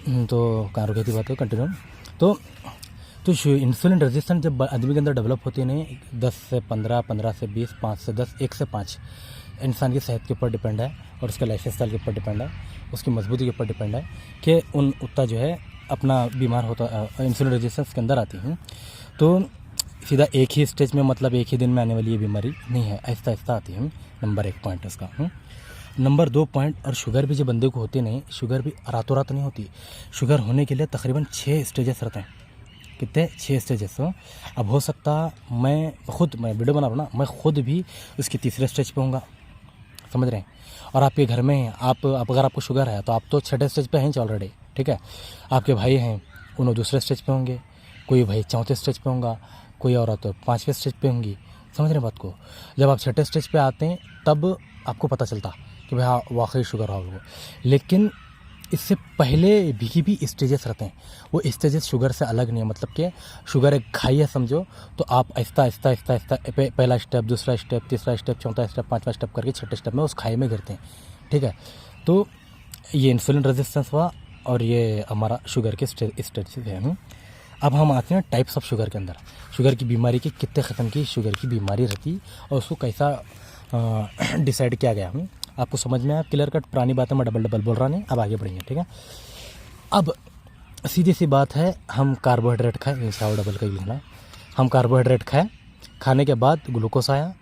तो कहाँ रुकी थी बात, कंटिन्यू। तो इंसुलिन रेजिस्टेंस जब आदमी के अंदर डेवलप होती है नहीं, 10 से 15, 15 से 20, 5 से 10, 1 से 5, इंसान की सेहत के ऊपर डिपेंड है और उसके लाइफ स्टाइल के ऊपर डिपेंड है, उसकी मजबूती के ऊपर डिपेंड है कि उतना जो है अपना बीमार होता इंसुलिन रेजिस्टेंस के अंदर आती है। तो सीधा एक ही स्टेज में, मतलब एक ही दिन में आने वाली ये बीमारी नहीं है, आहिस्ता आहिस्ता आती है। नंबर 1 पॉइंट इसका। नंबर 2 पॉइंट, और शुगर भी जो बंदे को होती नहीं, शुगर भी रातों रात नहीं होती। शुगर होने के लिए तकरीबन 6 स्टेजेस रहते हैं। कितने? 6 स्टेजेस। अब हो सकता मैं वीडियो बना रहा हूँ ना, मैं खुद भी उसकी तीसरे स्टेज पे होऊंगा, समझ रहे हैं। और आपके घर में हैं आप अगर आपको शुगर है तो आप तो 6ठे स्टेज पे हैं ऑलरेडी, ठीक है। आपके भाई हैं, उन्होंने दूसरे स्टेज पे होंगे, कोई भाई 4थे स्टेज पे होगा, कोई औरत 5वें स्टेज पे होंगी, समझ रहे बात को। जब आप 6ठे स्टेज पे आते हैं तब आपको पता चलता कि भाई हाँ वाकई शुगर हो। लेकिन इससे पहले भी स्टेजेस रहते हैं। वो स्टेजेस शुगर से अलग नहीं है, मतलब कि शुगर एक खाई है समझो, तो आप आहिस्ता आहिस्ता आहिस्ता आहिस्ता पहला स्टेप, दूसरा स्टेप, तीसरा स्टेप, चौथा स्टेप, 5वां स्टेप करके 6ठे स्टेप में उस खाई में गिरते हैं, ठीक है। तो ये इंसुलिन रेजिस्टेंस हुआ और ये हमारा शुगर के स्टेजेस हैं। अब हम आते हैं टाइप्स ऑफ शुगर के अंदर। शुगर की बीमारी की कितने क़िस्म की शुगर की बीमारी रहती और उसको कैसा डिसाइड किया गया। आपको समझ में आया क्लियर कट? पुरानी बात है, मैं डबल बोल रहा नहीं। अब आगे बढ़ेंगे, ठीक है। अब सीधी सी बात है, हम कार्बोहाइड्रेट खाए, डबल का लिखना, हम कार्बोहाइड्रेट खाए, खाने के बाद ग्लूकोज आया,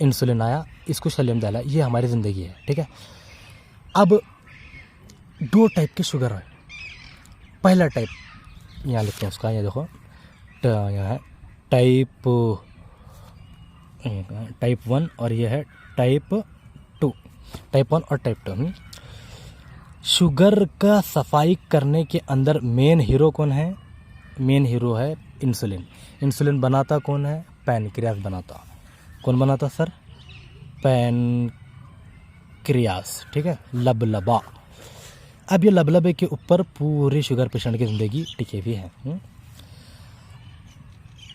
इंसुलिन आया, इसको शरीर में डाला, ये हमारी ज़िंदगी है, ठीक है। अब 2 टाइप के शुगर है। पहला टाइप यहाँ लिखते हैं उसका, ये देखो यहाँ है टाइप 1 और ये है टाइप 2। टाइप 1 और टाइप 2। शुगर का सफाई करने के अंदर मेन हीरो कौन है? मेन हीरो है इंसुलिन। इंसुलिन बनाता कौन है? पैनक्रियास बनाता। कौन बनाता सर? पैनक्रियास, ठीक है, लबलबा। अब ये लबलबे के ऊपर पूरी शुगर पेशेंट की ज़िंदगी टिकी हुई है।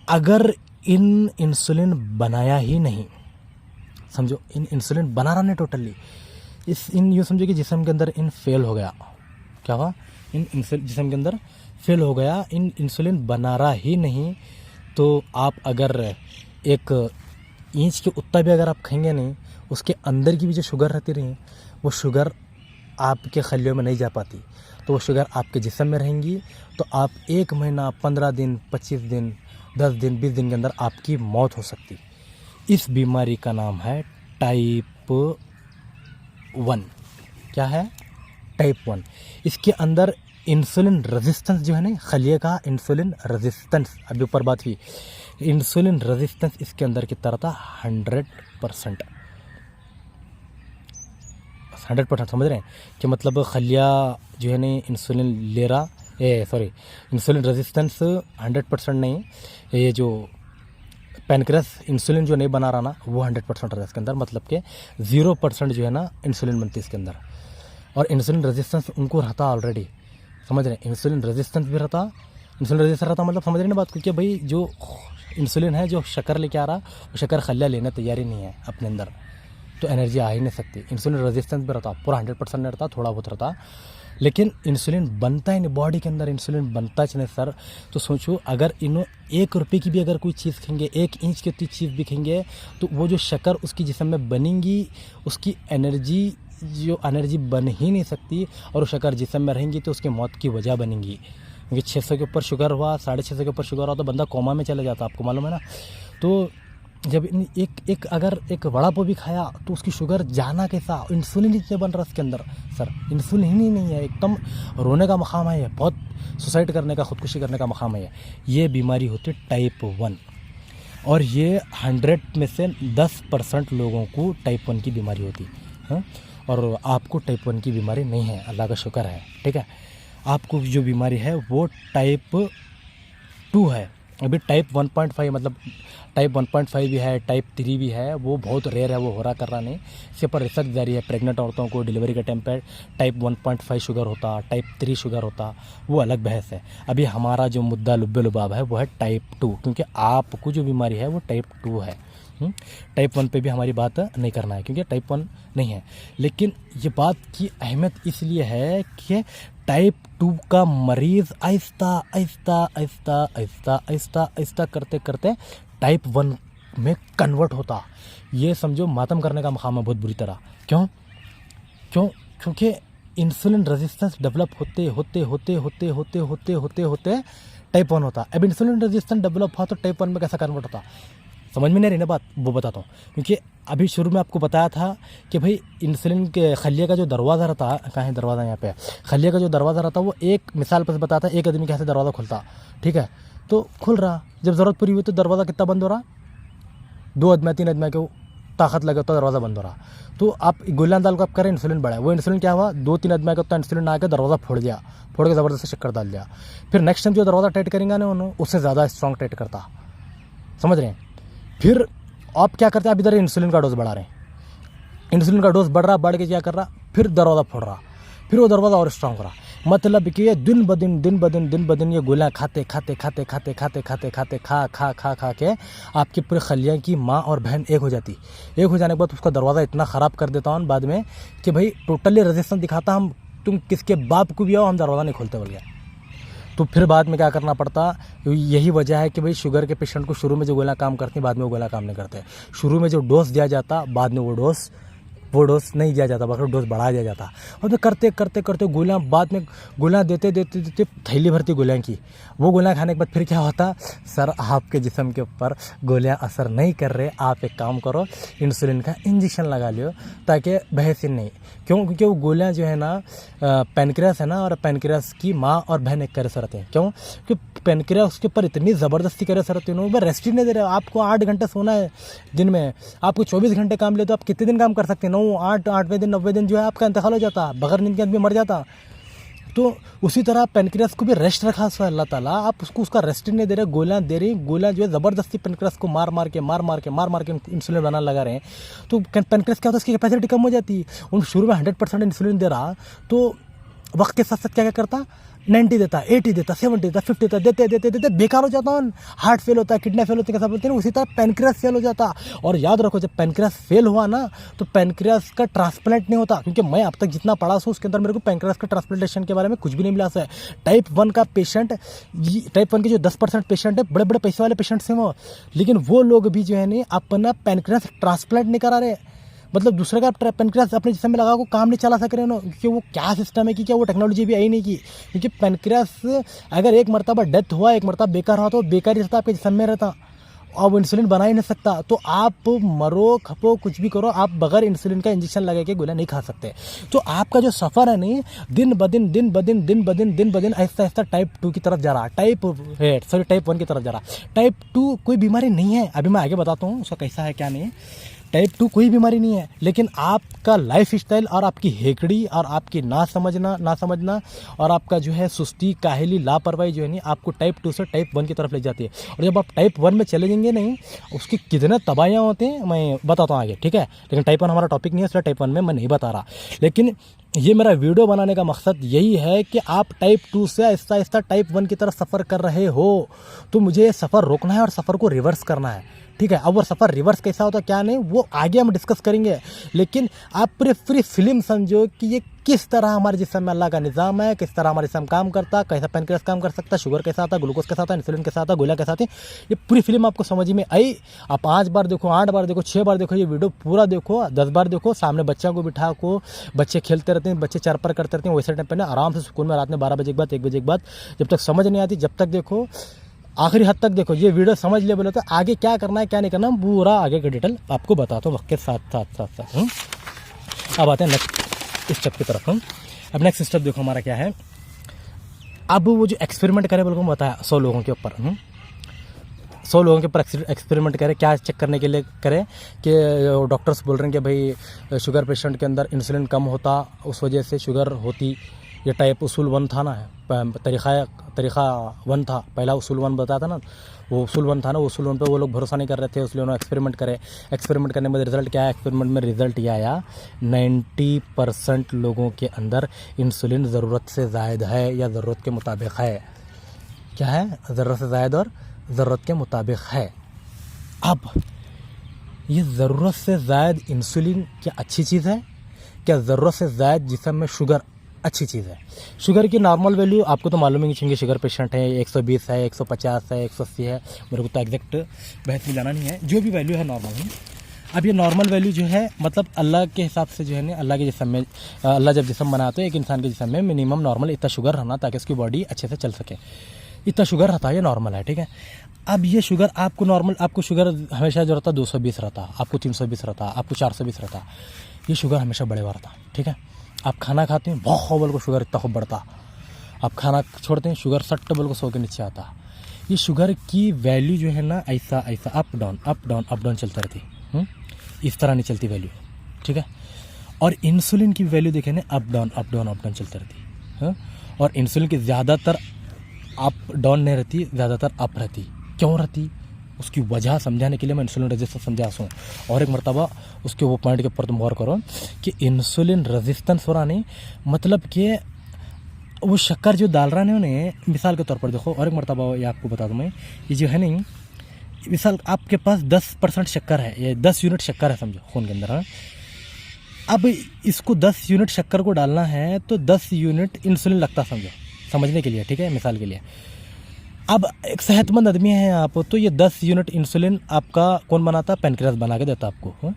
अगर इन इंसुलिन बनाया ही नहीं, समझो इन इंसुलिन बना रहा नहीं टोटली, इन यूँ समझो कि जिस्म के अंदर इन फेल हो गया। क्या हुआ? इन जिस्म के अंदर फेल हो गया, इन इंसुलिन बना रहा ही नहीं, तो आप अगर 1 इंच के उतना भी अगर आप खाएंगे नहीं, उसके अंदर की भी जो शुगर रहती रही, वो शुगर आपके खलियों में नहीं जा पाती, तो वो शुगर आपके जिस्म में रहेंगी। तो आप 1 महीना, 15 दिन, 25 दिन, 10 दिन, 20 दिन के अंदर आपकी मौत हो सकती। इस बीमारी का नाम है टाइप 1। क्या है? टाइप 1। इसके अंदर इंसुलिन रेजिस्टेंस जो है ना, खलिए का इंसुलिन रेजिस्टेंस, अभी ऊपर बात हुई, इंसुलिन रेजिस्टेंस इसके अंदर कितना रहता? 100%। 100% समझ रहे हैं कि मतलब खलिया जो है ना इंसुलिन ले रहा, इंसुलिन रेजिस्टेंस 100% नहीं, ये जो पैनक्रियास इंसुलिन जो नहीं बना रहा ना, वो 100% रहा इसके अंदर, मतलब कि 0% जो है ना इंसुलिन बनती है इसके अंदर। और इंसुलिन रेजिस्टेंस उनको रहता ऑलरेडी, समझ रहे हैं। इंसुलिन रेजिस्टेंस भी रहता, इंसुलिन रेजिस्टेंस रहता, मतलब समझ रहे ना बात को, कि भाई जो इंसुलिन है, जो शक्कर लेके आ रहा, वो शक्कर खलिया लेने तैयारी नहीं है अपने अंदर, तो एनर्जी आ ही नहीं सकती। इंसुलिन रेजिस्टेंस भी रहता, पूरा 100% नहीं रहता, थोड़ा बहुत रहता, लेकिन इंसुलिन बनता ही नहीं बॉडी के अंदर। इंसुलिन बनता ही नहीं सर। तो सोचो, अगर इन 1 रुपये की भी अगर कोई चीज़ खाएंगे, 1 इंच की कोई चीज़ भी खाएंगे, तो वो जो शक्कर उसकी जिस्म में बनेंगी, उसकी एनर्जी बन ही नहीं सकती, और वो शक्कर जिस्म में रहेंगी तो उसकी मौत की वजह बनेंगी। क्योंकि 600 के ऊपर शुगर हुआ, 650 के ऊपर शुगर हुआ तो बंदा कोमा में चले जाता, आपको मालूम है ना। तो जब अगर एक वड़ा पाव भी खाया तो उसकी शुगर जाना कैसा? इंसुलिन ही नहीं बन रहा इसके अंदर सर, इंसुलिन ही नहीं है, एकदम रोने का मकाम है, बहुत सुसाइड करने का, खुदकुशी करने का मकाम है। ये बीमारी होती है टाइप 1, और ये 100 में से 10% लोगों को टाइप 1 की बीमारी होती है। और आपको टाइप 1 की बीमारी नहीं है, अल्लाह का शुक्र है, ठीक है। आपको जो बीमारी है वो टाइप 2 है। अभी टाइप 1.5, मतलब टाइप 1.5 भी है, टाइप 3 भी है, वो बहुत रेयर है, वो हो रहा कर रहा नहीं। इसके ऊपर रिसर्च जारी है। प्रेग्नेंट औरतों को डिलीवरी के टाइम पर टाइप 1.5 शुगर होता, टाइप 3 शुगर होता, वो अलग बहस है। अभी हमारा जो मुद्दा लुब्बे लुबाब है वो है टाइप 2, क्योंकि आपको जो बीमारी है वो टाइप 2 है। टाइप 1 पे भी हमारी बात नहीं करना है, क्योंकि टाइप 1 नहीं है। लेकिन ये बात की अहमियत इसलिए है कि टाइप 2 का मरीज़ आहिस्ता आहिस्ता आहिस्ता आहिस्ता आहिस्ता आहिस्ता करते करते टाइप 1 में कन्वर्ट होता। ये समझो मातम करने का मकाम है बहुत बुरी तरह। क्यों? क्योंकि इंसुलिन रेजिस्टेंस डेवलप होते होते होते होते होते होते होते होते टाइप 1 होता। अब इंसुलिन रेजिस्टेंस डेवलप हुआ तो टाइप 1 में कैसा कन्वर्ट होता? समझ में नहीं रही ना बात, वो बताता हूँ। क्योंकि अभी शुरू में आपको बताया था कि भाई इंसुलिन के खलिया का जो दरवाज़ा रहता, कहाँ है दरवाज़ा, यहाँ पे खलिया का जो दरवाज़ा रहता वो एक मिसाल पर बताता, एक आदमी कैसे दरवाज़ा खुलता, ठीक है, तो खुल रहा, जब ज़रूरत पूरी हुई तो दरवाज़ा कितना बंद हो रहा, 2 आदमी 3 आदमी के ताकत लगे तो दरवाज़ा बंद हो रहा। तो आप गोलियां डाल को आप करें, इंसुलिन बढ़ा, वो इंसुलिन क्या हुआ, 2-3 आदमी का उतना इंसुलिन आके दरवाज़ा फोड़ दिया, फोड़ के ज़बरदस्ती चक्कर डाल दिया। फिर नेक्स्ट टाइम जो दरवाज़ा टाइट करेंगे ना उन्होंने उससे ज़्यादा स्ट्रॉन्ग टाइट करता। समझ रहे हैं? फिर आप क्या करते हैं, आप इधर इंसुलिन का डोज बढ़ा रहे हैं, इंसुलिन का डोज बढ़ रहा, बढ़ के क्या कर रहा, फिर दरवाज़ा फोड़ रहा, फिर वो दरवाज़ा और स्ट्रॉन्ग रहा। मतलब कि ये दिन ब दिन ये गोलियाँ खाते खा के आपकी पूरी खलिया की माँ और बहन एक हो जाती। एक हो जाने के बाद उसका दरवाज़ा इतना ख़राब कर देता हूँ बाद में कि भाई टोटली रेजिस्टेंस दिखाता, हम तुम किसके बाप को भी आओ हम दरवाज़ा नहीं खोलते बोल गया। तो फिर बाद में क्या करना पड़ता, यही वजह है कि भाई शुगर के पेशेंट को शुरू में जो गोलियाँ काम करती बाद में वो गोलियाँ काम नहीं करते। शुरू में जो डोज दिया जाता बाद में वो डोज नहीं दिया जाता, बल्कि डोज बढ़ा दिया जाता। और तो करते गोलियाँ बाद में गोलियाँ देते थैली भरती गोलियाँ की। वो गोलियाँ खाने के बाद फिर क्या होता, सर आपके जिस्म के ऊपर गोलियाँ असर नहीं कर रहे, आप एक काम करो इंसुलिन का इंजेक्शन लगा लियो ताकि बहसीन नहीं। क्यों? क्योंकि वो गोलियाँ जो है ना पैनक्रियास है ना, और पैनक्रियास की माँ और बहन एक करे रहते हैं। क्यों? क्योंकि पैनक्रियास उसके ऊपर इतनी ज़बरदस्ती करे रहते हैं, वो रेस्ट ही नहीं दे रहे। आपको 8 घंटे सोना है दिन में, आपको 24 घंटे काम ले तो आप कितने दिन काम कर सकते हैं? 8वें दिन 90वें दिन जो है आपका इंतकाल हो जाता, बगैर नींद के आदमी मर जाता। तो उसी तरह पैनक्रियास को भी रेस्ट रखा है अल्लाह ताला, आप उसको उसका रेस्ट नहीं दे रहे, गोलियाँ दे रही, गोलियाँ जो है ज़बरदस्ती पैनक्रियास को मार मार के इंसुलिन बनाना लगा रहे हैं। तो पैनक्रियास क्या होता है, उसकी कैपेसिटी कम हो जाती है। उन शुरू में 100% इंसुलिन दे रहा, तो वक्त के साथ साथ क्या करता, 90 देता, 80 देता, 70 देता, 50 देता, देते बेकार हो जाता है। हार्ट फेल होता है, किडनी फेल होती है, कैसा बोलते हैं, उसी तरह पैनक्रियास फेल हो जाता। और याद रखो जब पैनक्रियास फेल हुआ ना तो पैनक्रियास का ट्रांसप्लांट नहीं होता। क्योंकि मैं अब तक जितना पढ़ा हूँ उसके अंदर मेरे को पैनक्रियास का ट्रांसप्लांटेशन के बारे में कुछ भी नहीं मिला है। टाइप 1 का पेशेंट, टाइप 1 के जो 10% पेशेंट है, बड़े बड़े पैसे वाले पेशेंट्स हैं वो, लेकिन वो लोग भी जो है नहीं अपना पैनक्रियास ट्रांसप्लांट नहीं करा रहे। मतलब दूसरे का पैनक्रियास अपने जिस्म में लगा को काम नहीं चला सक रहे हो, क्योंकि वो क्या सिस्टम है कि क्या वो टेक्नोलॉजी भी आई नहीं की। क्योंकि पैनक्रियास अगर एक मरतबा डेथ हुआ, एक मरतबा बेकार हुआ तो बेकार ही रहता, आपके जिस्म में रहता, और वो इंसुलिन बना ही नहीं सकता। तो आप मरो खपो कुछ भी करो, आप बगैर इंसुलिन का इंजेक्शन लगा के गोलियां नहीं खा सकते। तो आपका जो सफ़र है नहीं दिन ब दिन आहिस्ता आहिस्ता टाइप 2 की तरफ जा रहा, टाइप 1 की तरफ जा रहा। टाइप 2 कोई बीमारी नहीं है, अभी मैं आगे बताता हूँ उसका कैसा है क्या नहीं है। टाइप 2 कोई बीमारी नहीं है, लेकिन आपका लाइफ स्टाइल और आपकी हेकड़ी और आपकी ना समझना और आपका जो है सुस्ती, काहली, लापरवाही जो है नहीं आपको टाइप 2 से टाइप 1 की तरफ ले जाती है। और जब आप टाइप 1 में चले जाएंगे नहीं, उसकी कितने तबाहियाँ होते हैं मैं बताता हूँ आगे, ठीक है। लेकिन टाइप 1 हमारा टॉपिक नहीं है, इसलिए टाइप 1 में मैं नहीं बता रहा। लेकिन ये मेरा वीडियो बनाने का मकसद यही है कि आप टाइप 2 से आहिस्ता आहिस्ता टाइप 1 की तरफ सफ़र कर रहे हो, तो मुझे ये सफ़र रोकना है और सफ़र को रिवर्स करना है, ठीक है। अब वो सफ़र रिवर्स कैसा होता क्या नहीं वो आगे हम डिस्कस करेंगे। लेकिन आप पूरी फिल्म समझो कि ये किस तरह हमारे जिस्म में अल्लाह का निज़ाम है, किस तरह हमारे जिस्म काम करता, कैसा पैनक्रियास काम कर सकता, शुगर कैसा आता, ग्लूकोज कैसा आता, इंसुलिन कैसा आता, गोलियाँ कैसा आती, ये पूरी फिल्म आपको समझ में आई। आप 5 बार देखो, 8 बार देखो, 6 बार देखो, ये वीडियो पूरा देखो, 10 बार देखो, सामने बच्चों को बिठा को, बच्चे खेलते रहते हैं, बच्चे चरपर करते रहते हैं, वैसे टाइम पर ना आराम से सुकून में रात में 12 बजे के बाद 1 बजे के बाद, जब तक समझ नहीं आती जब तक देखो, आखिरी हद तक देखो। ये वीडियो समझ ले बोले तो आगे क्या करना है क्या नहीं करना पूरा आगे का डिटेल आपको बताता हूँ वक्त के साथ साथ। अब आते हैं नेक्स्ट स्टेप की तरफ। अब नेक्स्ट स्टेप देखो हमारा क्या है। अब वो जो एक्सपेरिमेंट करे बोल को बताया 100 लोगों के ऊपर, 100 लोगों के ऊपर एक्सपेरिमेंट करे, क्या चेक करने के लिए करे कि डॉक्टर्स बोल रहे हैं कि भाई शुगर पेशेंट के अंदर इंसुलिन कम होता, उस वजह से शुगर होती। ये टाइप उसूल 1 था ना, तरीक़ा 1 था, पहला उसूल 1 बताया था ना, वो उसूल 1 था ना, उसूल 1 पे वो लोग भरोसा नहीं कर रहे थे, इसलिए उन्होंने एक्सपेरिमेंट करे। एक्सपेरिमेंट करने में रिजल्ट क्या आया, एक्सपेरिमेंट में रिजल्ट ये आया 90% लोगों के अंदर इंसुलिन ज़रूरत से ज़ायद है या ज़रूरत के मुताबिक है। क्या है? ज़रूरत से ज़ायद और ज़रूरत के मुताबिक है। अब ये ज़रूरत से ज़ायद इंसुलिन क्या अच्छी चीज़ है? क्या ज़रूरत से ज़ायद जिस्म में शुगर अच्छी चीज़ है। शुगर की नॉर्मल वैल्यू आपको तो मालूम ही नहीं चाहिए, शुगर पेशेंट है 120 है, 150 है, 180 है, मेरे को तो एग्जैक्ट बहस में जाना नहीं है, जो भी वैल्यू है नॉर्मल है। अब ये नॉर्मल वैल्यू जो है मतलब अल्लाह के हिसाब से जो है ना, अल्लाह के जिस्म में अल्लाह जब जिस्म बनाते हैं एक इंसान के जिस्म में मिनिमम नॉर्मल इतना शुगर रहना ताकि उसकी बॉडी अच्छे से चल सके, इतना शुगर रहता है, ये नॉर्मल है, ठीक है। अब ये शुगर आपको नॉर्मल, आपको शुगर हमेशा जो रहता 220 रहता, आपको 320 रहता, आपको 420 रहता, ये शुगर हमेशा बढ़े हुआ रहता, ठीक है। आप खाना खाते हैं बहुत खौबल को शुगर इतना खूब बढ़ता, आप खाना छोड़ते हैं शुगर 60 डबल को 100 के नीचे आता। ये शुगर की वैल्यू जो है ना ऐसा ऐसा up down up down up down चलता रहती, इस तरह नहीं चलती वैल्यू, ठीक है। और इंसुलिन की वैल्यू देखें ना up down up down up down चलती रहती, और इंसुलिन की ज़्यादातर अप डाउन नहीं रहती, ज़्यादातर अप रहती। क्यों रहती, उसकी वजह समझाने के लिए मैं इंसुलिन रेजिस्टेंस समझा हूँ। और एक मरतबा उसके वो पॉइंट के ऊपर तुम गौर करो कि इंसुलिन रेजिस्टेंस हो रहा नहीं मतलब कि वो शक्कर जो डाल रहा है उन्हें, मिसाल के तौर पर देखो, और एक मरतबा ये आपको बता दूँ मैं, ये जो है नहीं, मिसाल आपके पास 10% शक्कर है, ये 10 यूनिट शक्कर है समझो खून के अंदर, हाँ। अब इसको 10 यूनिट शक्कर को डालना है तो 10 यूनिट इंसुलिन लगता समझो, समझने के लिए, ठीक है, मिसाल के लिए। अब एक सेहतमंद आदमी है आप, तो ये 10 यूनिट इंसुलिन आपका कौन बनाता, पेनक्रियास बना के देता आपको,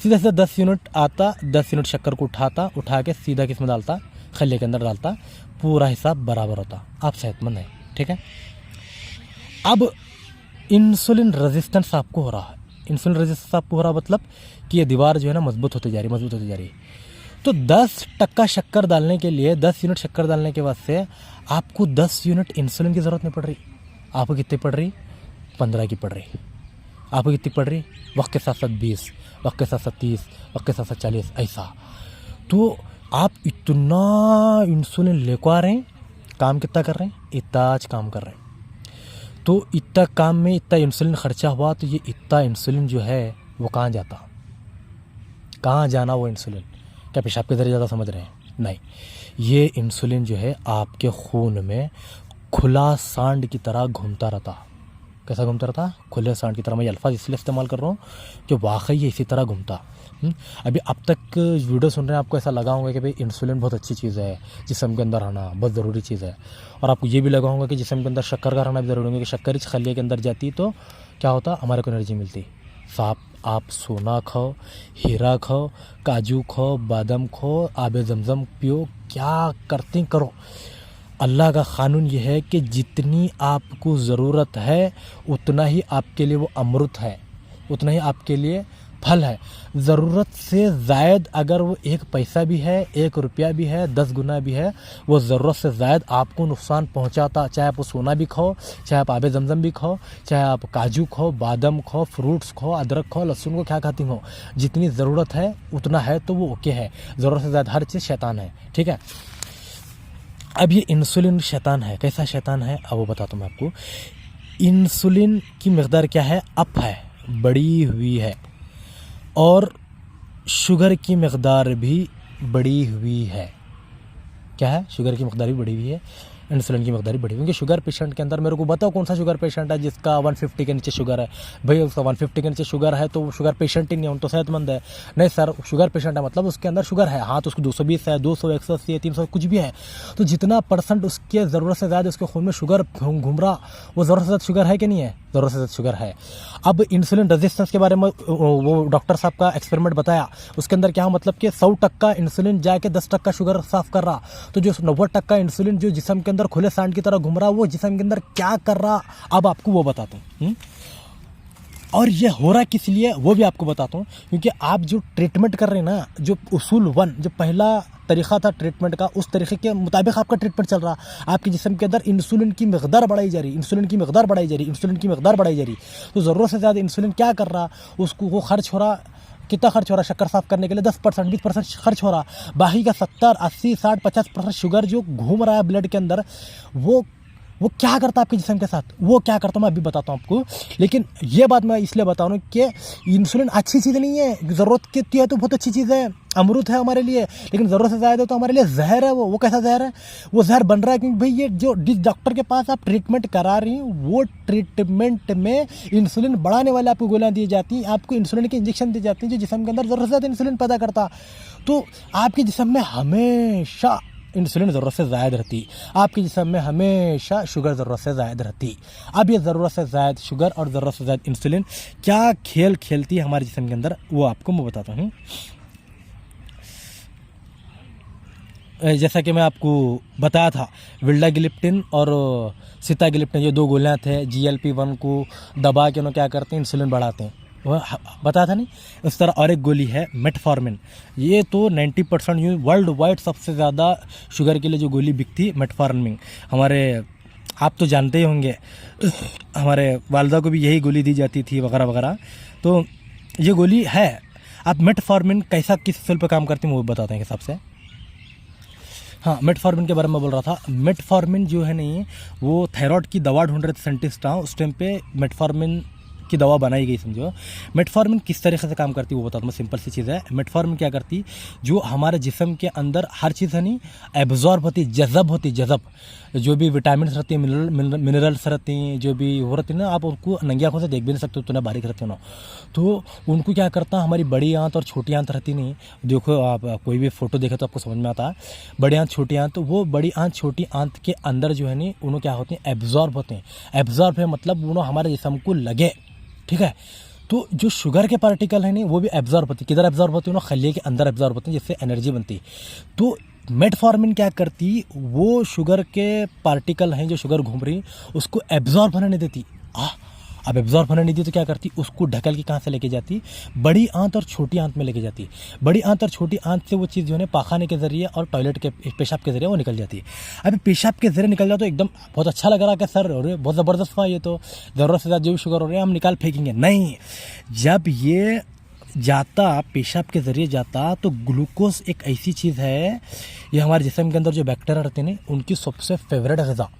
सीधा सीधा 10 यूनिट आता, 10 यूनिट शक्कर को उठा के सीधा किस में डालता, खल्ले के अंदर डालता, पूरा हिसाब बराबर होता, आप सेहतमंद हैं, ठीक है। अब इंसुलिन रेजिस्टेंस आपको हो रहा है, इंसुलिन रेजिस्टेंस आपको हो रहा मतलब कि ये दीवार जो है ना मजबूत होती जा रही है। तो 10% शक्कर डालने के लिए, 10 यूनिट शक्कर डालने के वास्ते आपको 10 यूनिट इंसुलिन की ज़रूरत नहीं पड़ रही। आपको कितनी पड़ रही, 15 की पड़ रही। आपको कितनी पड़ रही, वक्त के साथ साथ 20, वक्त के साथ साथ 30, वक्त के साथ साथ 40, ऐसा। तो आप इतना इंसुलिन लेकर आ रहे हैं, काम कितना कर रहे हैं, इतना आज काम कर रहे हैं। तो इतना काम में इतना इंसुलिन खर्चा हुआ, तो ये इतना इंसुलिन जो है वो कहाँ जाता, कहाँ जाना वो इंसुलिन, क्या पेशाब के ज़रिए ज़्यादा समझ रहे हैं, नहीं, ये इंसुलिन जो है आपके खून में खुला सांड की तरह घूमता रहता। कैसा घूमता रहता, खुले सांड की तरह। मैं ये अल्फाज इसलिए इस्तेमाल कर रहा हूँ कि वाकई ये इसी तरह घूमता। अभी अब तक वीडियो सुन रहे हैं, आपको ऐसा लगा होगा कि भाई इंसुलिन बहुत अच्छी चीज़ है, जिस्म के अंदर रहना बहुत ज़रूरी चीज़ है, और आपको ये भी लगा होगा कि जिस्म के अंदर शक्कर का रहना भी ज़रूरी है, कि शक्कर इस खलिए के अंदर जाती तो क्या होता, हमारे को एनर्जी मिलती। साफ आप सोना खाओ, हीरा खाओ, काजू खाओ, बादाम खाओ, आबे जमजम पियो, क्या करते करो। अल्लाह का क़ानून ये है कि जितनी आपको ज़रूरत है उतना ही आपके लिए वो अमृत है, उतना ही आपके लिए फल है। ज़रूरत से ज़ायद अगर वो 1 पैसा भी है, 1 रुपया भी है, 10 गुना भी है, वो ज़रूरत से ज़ायद आपको नुकसान पहुंचाता। चाहे आप वो सोना भी खाओ, चाहे आप आबे जमजम भी खाओ, चाहे आप काजू खाओ, बादाम खाओ, फ्रूट्स खाओ, अदरक खाओ, लहसुन को क्या खाती हो, जितनी ज़रूरत है उतना है तो वो ओके है। ज़रूरत से ज़्यादा हर चीज़ शैतान है, ठीक है। अब ये इंसुलिन शैतान है, कैसा शैतान है अब वो बताता हूँ मैं आपको। इंसुलिन की मकदार क्या है, अप है, बढ़ी हुई है, और शुगर की मकदार भी बढ़ी हुई है। क्या है, शुगर की मकदार भी बढ़ी हुई है, इंसुलिन की मकदार भी बढ़ी हुई है। क्योंकि शुगर पेशेंट के अंदर, मेरे को बताओ कौन सा शुगर पेशेंट है जिसका 150 के नीचे शुगर है, भाई उसका 150 के नीचे शुगर है तो वो शुगर पेशेंट ही नहीं है, उन तो सेहतमंद है। नहीं सर, शुगर पेशेंट है मतलब उसके अंदर शुगर है, हाँ, तो उसको 220 है, 200, 180 है, 300 कुछ भी है, तो जितना % उसके ज़रूरत से ज़्यादा उसके खून में शुगर घूम रहा, वो ज़रूरत से ज़्यादा शुगर है कि नहीं है, ज़रूरत से ज़्यादा शुगर है। अब इंसुलिन रेजिस्टेंस के बारे में वो डॉक्टर साहब का एक्सपेरिमेंट बताया, उसके अंदर क्या मतलब कि 100% इंसुलिन जाके 10% शुगर साफ कर रहा, तो जो 90% इंसुलिन जो जिस्म के अंदर खुले सांड की तरह घूम रहा, वो जिस्म के अंदर क्या कर रहा, अब आपको वो बताता हूँ। और ये हो रहा किस लिए वो भी आपको बताता हूँ। क्योंकि आप जो ट्रीटमेंट कर रहे हैं ना, जो उसूल 1 जो पहला तरीक़ा था ट्रीटमेंट का, उस तरीक़े के मुताबिक आपका ट्रीटमेंट चल रहा, आपके जिस्म के अंदर इंसुलिन की मकदार बढ़ाई जा रही, इंसुलिन की मकदार बढ़ाई जा रही, इंसुलिन की मकदार बढ़ाई जा रही। तो ज़रूरत से ज़्यादा इंसुलिन क्या कर रहा, उसको वो खर्च हो रहा, कितना खर्च हो रहा, शक्कर साफ करने के लिए 10%, 20% खर्च हो रहा, बाकी का 70, 80, 60, 50% शुगर जो घूम रहा है ब्लड के अंदर, वो क्या करता है आपके जिस्म के साथ, वो क्या करता मैं अभी बताता हूँ आपको। लेकिन ये बात मैं इसलिए बता रहा हूँ कि इंसुलिन अच्छी चीज़ नहीं है, ज़रूरत की है तो बहुत अच्छी चीज़ है, अमृत है हमारे लिए, लेकिन ज़रूरत से ज़्यादा तो हमारे लिए जहर है। वो कैसा जहर है, वो जहर बन रहा है क्योंकि भाई ये जो जिस डॉक्टर के पास आप ट्रीटमेंट करा रही हैं, वो ट्रीटमेंट में इंसुलिन बढ़ाने वाले आपको गोलियाँ दी जाती हैं, आपको इंसुलिन के इंजेक्शन दी जाती हैं जो जिस्म के अंदर ज़रूरत से ज़्यादा इंसुलिन पैदा करता। तो आपके जिस्म में हमेशा इंसुलिन ज़रूरत से ज़ायद रहती, आपके जिस्म में हमेशा शुगर ज़रूरत से ज़ायद रहती। अब ये ज़रूरत से ज़ायद शुगर और ज़रूरत से ज़ायद इंसुलिन क्या खेल खेलती है हमारे जिस्म के अंदर, वो आपको मैं बताता हूँ। जैसा कि मैं आपको बताया था, विल्डाग्लिप्टिन और सिताग्लिप्टिन ये 2 गोलियाँ थे, GLP-1 को दबा के उन्हें क्या करते हैं, इंसुलिन बढ़ाते हैं, वह बताया था नहीं। उस तरह और एक गोली है मेटफॉर्मिन, ये तो 90% वर्ल्ड वाइड सबसे ज़्यादा शुगर के लिए जो गोली बिकती, मेटफॉर्मिन। हमारे आप तो जानते ही होंगे, हमारे वालदा को भी यही गोली दी जाती थी वगैरह वगैरह। तो ये गोली है। आप मेटफॉर्मिन कैसा किस सेल पर काम करती है वो बताते हैं हिसाब से। हाँ, मेटफॉर्मिन के बारे में बोल रहा था। मेटफॉर्मिन जो है नहीं, वो थायराइड की दवा ढूंढ रहे थे साइंटिस्ट, उस टाइम पे मेटफॉर्मिन की दवा बनाई गई समझो। मेटफॉर्मिन किस तरीके से काम करती है वो बताता हूँ, सिंपल सी चीज़ है। मेटफॉर्मिन क्या करती, जो हमारे जिस्म के अंदर हर चीज़ है नहीं एब्जॉर्ब होती, जज़ब होती, जज़ब जो भी विटामिन रहती है, मिनरल्स रहती हैं, जो भी हो रहती है ना, आप उनको नंगी आँखों से देख भी नहीं सकते, तो ना बारीक रहते हो ना, तो उनको क्या करता, हमारी बड़ी आंत और छोटी आंत रहती नहीं। देखो आप कोई भी फोटो देखे तो आपको समझ में आता है, बड़ी आंत छोटी आंत, तो वो बड़ी आंत छोटी आंत के अंदर जो है नहीं उन्होंने क्या होते हैं, एब्जॉर्ब होते हैं। एब्जॉर्ब है मतलब उन्होंने हमारे जिस्म को लगे, ठीक है। तो जो शुगर के पार्टिकल है नहीं वो भी एब्जॉर्ब होती है। किधर एब्जॉर्ब होती है ना, खलिए के अंदर एब्जॉर्ब होते हैं, जिससे एनर्जी बनती है। तो मेटफॉर्मिन क्या करती, वो शुगर के पार्टिकल हैं जो शुगर घूम रही उसको एब्जॉर्ब होने नहीं देती। अब एब्जॉर्ब होने नहीं दी तो क्या करती, उसको ढकल के कहाँ से लेके जाती, बड़ी आंत और छोटी आंत में लेके जाती। बड़ी आंत और छोटी आंत से वो चीज़ जो है पाखाने के जरिए और टॉयलेट के पेशाब के जरिए वो निकल जाती है। अभी पेशाब के जरिए निकल जाए तो एकदम बहुत अच्छा लग रहा है कि सर अरे बहुत ज़बरदस्त हुआ, ये तो ज़रूरत से ज़्यादा जो भी शुगर हो रही है हम निकाल फेंकेंगे। नहीं, जब ये जाता पेशाब के ज़रिए जाता तो ग्लूकोज एक ऐसी चीज़ है, ये हमारे जिस्म के अंदर जो बैक्टीरिया रहते हैं उनकी सबसे फेवरेट ग़िज़ा,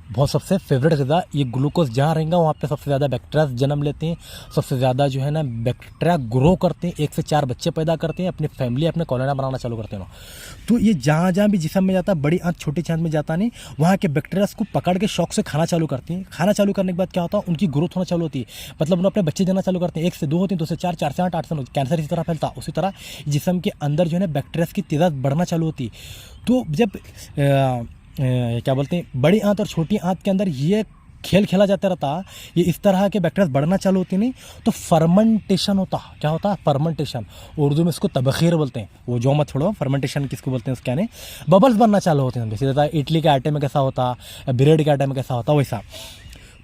बहुत सबसे फेवरेट ग़िज़ा। ये ग्लूकोज जहाँ रहेगा वहाँ पे सबसे ज़्यादा बैक्टीरिया जन्म लेते हैं, सबसे ज़्यादा जो है ना बैक्टीरिया ग्रो करते हैं, 1 से 4 बच्चे पैदा करते हैं, अपनी फैमिली अपने कॉलोनी बनाना चालू करते हैं। तो ये जहाँ जहाँ भी जिस्म में जाता, बड़ी आंत छोटी आंत में जाता नहीं, वहाँ के बैक्टीरिया को पकड़ के शौक से खाना चालू करती हैं। खाना चालू करने के बाद क्या होता है, उनकी ग्रोथ होना चालू होती है, मतलब उन्हें अपने बच्चे देना चालू करते हैं। 1 से 2 होती हैं, 2 से 4, 4 से 8, 8 से 9, कैंसर इसी तरह फैलता। उसी तरह जिस्म के अंदर जो है ना बैक्टीरिया की तादाद बढ़ना चालू होती। तो जब क्या बोलते हैं, बड़ी आंत और छोटी आंत के अंदर ये खेल खेला जाता रहता, ये इस तरह के बैक्टीरिया बढ़ना चालू होती नहीं, तो फर्मेंटेशन होता। क्या होता है फर्मेंटेशन, उर्दू में इसको तबखीर बोलते हैं। वो जो मत छोड़ो, फर्मेंटेशन किसको बोलते हैं उसके, यानी बबल्स बनना चालू होते हैं। जैसे रहता इडली के आटे में कैसा होता, ब्रेड के आटे में कैसा होता, वैसा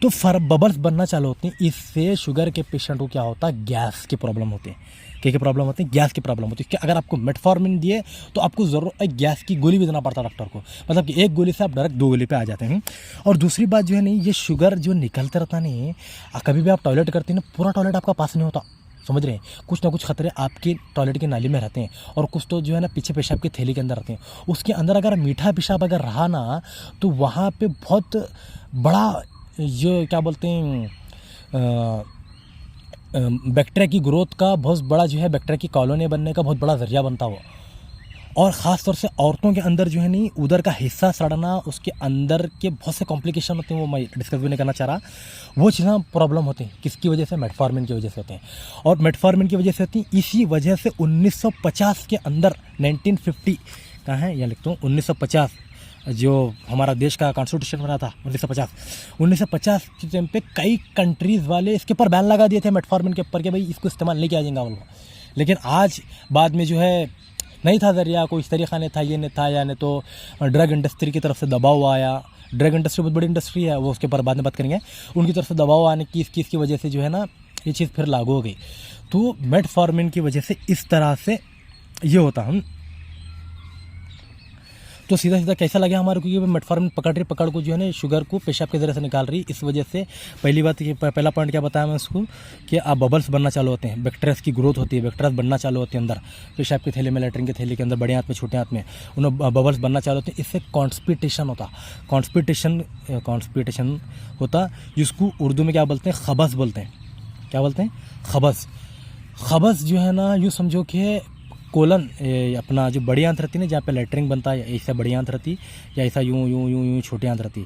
तो बबल्स बनना चालू होते हैं। इससे शुगर के पेशेंट को क्या होता है, गैस की प्रॉब्लम होती है। क्या प्रॉब्लम होती है, गैस की प्रॉब्लम होती है। कि अगर आपको मेटफॉर्मिन दिए तो आपको ज़रूर एक गैस की गोली भी देना पड़ता है डॉक्टर को, मतलब कि एक गोली से आप डायरेक्ट 2 गोली पे आ जाते हैं। और दूसरी बात जो है नहीं, ये शुगर जो निकलता रहता नहीं, कभी भी आप टॉयलेट करते हैं ना, पूरा टॉयलेट आपका पास नहीं होता, समझ रहे हैं, कुछ ना कुछ खतरे आपकी टॉयलेट की नाली में रहते हैं, और कुछ तो जो है ना पीछे पेशाब की थैली के अंदर रहते हैं। उसके अंदर अगर मीठा पेशाब अगर रहा ना, तो वहाँ पे बहुत बड़ा जो क्या बोलते हैं बैक्टीरिया की ग्रोथ का बहुत बड़ा जो है, बैक्टीरिया की कॉलोनी बनने का बहुत बड़ा जरिया बनता हो। और ख़ास तौर से औरतों के अंदर जो है नहीं उधर का हिस्सा सड़ना, उसके अंदर के बहुत से कॉम्प्लिकेशन होते हैं, वो मैं डिस्कस भी नहीं करना चाह रहा। वो चीज़ें प्रॉब्लम होती हैं किसकी वजह से, मेटफॉर्मिन की वजह से होते हैं। और मेटफॉर्मिन की वजह से होती हैं, इसी वजह से 1950 के अंदर 1950 कहाँ है, यहाँ लिखता हूँ 1950 जो हमारा देश का कॉन्स्टिट्यूशन बना था 1950 के टाइम पे कई कंट्रीज़ वाले इसके ऊपर बैन लगा दिए थे मेटफॉर्मिन के ऊपर कि भाई इसको इस्तेमाल नहीं किया जाएगा उनको। लेकिन आज बाद में जो है नहीं था जरिया, कोई इस तरीक़ा नहीं था, ये नहीं था, या नहीं तो ड्रग इंडस्ट्री की तरफ से दबाव आया। ड्रग इंडस्ट्री बहुत बड़ी इंडस्ट्री है, वो उसके ऊपर बाद में बात करेंगे। उनकी तरफ से दबाव आने की इसकी वजह से जो है ना ये चीज़ फिर लागू हो गई। तो मेटफॉर्मिन की वजह से इस तरह से ये होता हम। तो सीधा सीधा कैसा लगे हमारे को, ये मेटफॉर्मिन पकड़ को जो है ना शुगर को पेशाब के ज़रिए से निकाल रही। इस वजह से पहली बात ये, पहला पॉइंट क्या बताया मैं उसको, कि आप बबल्स बनना चालू होते हैं, बैक्टीरिया की ग्रोथ होती है, बैक्टीरिया बनना चालू होते हैं अंदर पेशाब की थैली में, लैट्रिन की थैली के अंदर, बड़े हाथ में छोटे हाथ में, उन्हें बबल्स बनना चालू होते हैं। इससे कॉन्स्पिटेशन होता, कॉन्स्पिटेशन होता, जिसको उर्दू में क्या बोलते हैं, खबस बोलते हैं। क्या बोलते हैं, खबस जो है ना, यूँ समझो कि कोलन अपना जो बड़ी आंत रहती है ना, जहाँ पे लैट्रिन बनता है, ऐसा बड़ी आंत रहती, या ऐसा यूँ छोटी आंत रहती,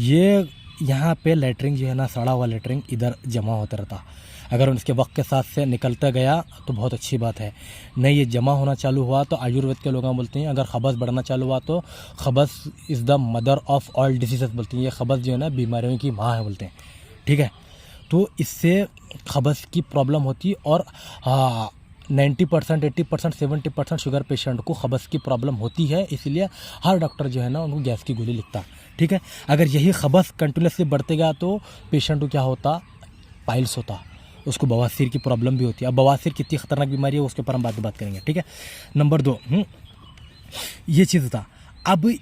ये यहाँ पे लैट्रिन जो है ना, सड़ा हुआ लैट्रिन इधर जमा होता रहता। अगर इसके वक्त के साथ से निकलता गया तो बहुत अच्छी बात है। नहीं ये जमा होना चालू हुआ तो आयुर्वेद के लोग बोलते हैं अगर खबस बढ़ना चालू हुआ तो खबस is the mother of all diseases बोलते हैं। ये खबस जो है ना बीमारियों की माँ है बोलते हैं, ठीक है। तो इससे खबस की प्रॉब्लम होती और 90%, 80%, 70% शुगर पेशेंट को खबस की प्रॉब्लम होती है, इसलिए हर डॉक्टर जो है ना उनको गैस की गोली लिखता, ठीक है। अगर यही खबस कंटिन्यूसली बढ़ते गया तो पेशेंट को क्या होता, पाइल्स होता, उसको बवासीर की प्रॉब्लम भी होती है। अब बवासीर कितनी खतरनाक बीमारी है उसके ऊपर हम बात करेंगे, ठीक है। नंबर 2 ये चीज़ था। अब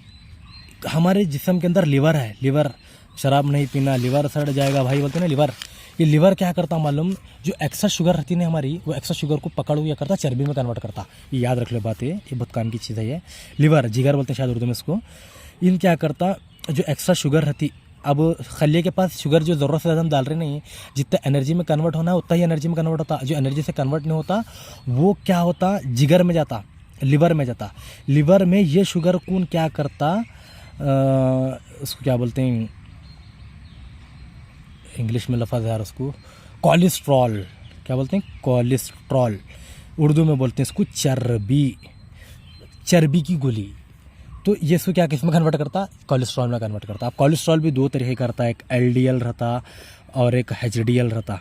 हमारे जिस्म के अंदर लिवर है, लिवर शराब नहीं पीना, लिवर सड़ जाएगा भाई बोलते हैं ना लिवर। ये लिवर क्या करता मालूम, जो एक्स्ट्रा शुगर रहती है हमारी, वो एक्स्ट्रा शुगर को पकड़ हुआ करता, चर्बी में कन्वर्ट करता। ये याद रख लो बात, ये बहुत काम की चीज़ है ये। लिवर, जिगर बोलते हैं शायद उर्दू में इसको। इन क्या करता, जो एक्स्ट्रा शुगर रहती, अब खलिए के पास शुगर जो ज़रूरत से ज़्यादा हम डाल रहे नहीं, जितना एनर्जी में कन्वर्ट होना है उतना ही एनर्जी में कन्वर्ट होता। जो एनर्जी से कन्वर्ट नहीं होता वो क्या होता, जिगर में जाता, लिवर में जाता। लिवर में ये शुगर कौन क्या करता, उसको क्या बोलते हैं इंग्लिश में लफ्ज़ है यार उसको, कोलेस्ट्रॉल, क्या बोलते हैं, कोलेस्ट्रॉल। उर्दू में बोलते हैं इसको चर्बी, चर्बी की गोली। तो ये इसको क्या किस में कन्वर्ट करता, कोलेस्ट्रॉल में कन्वर्ट करता। अब कोलेस्ट्रॉल भी 2 तरीके करता है, एक LDL रहता और एक HDL रहता।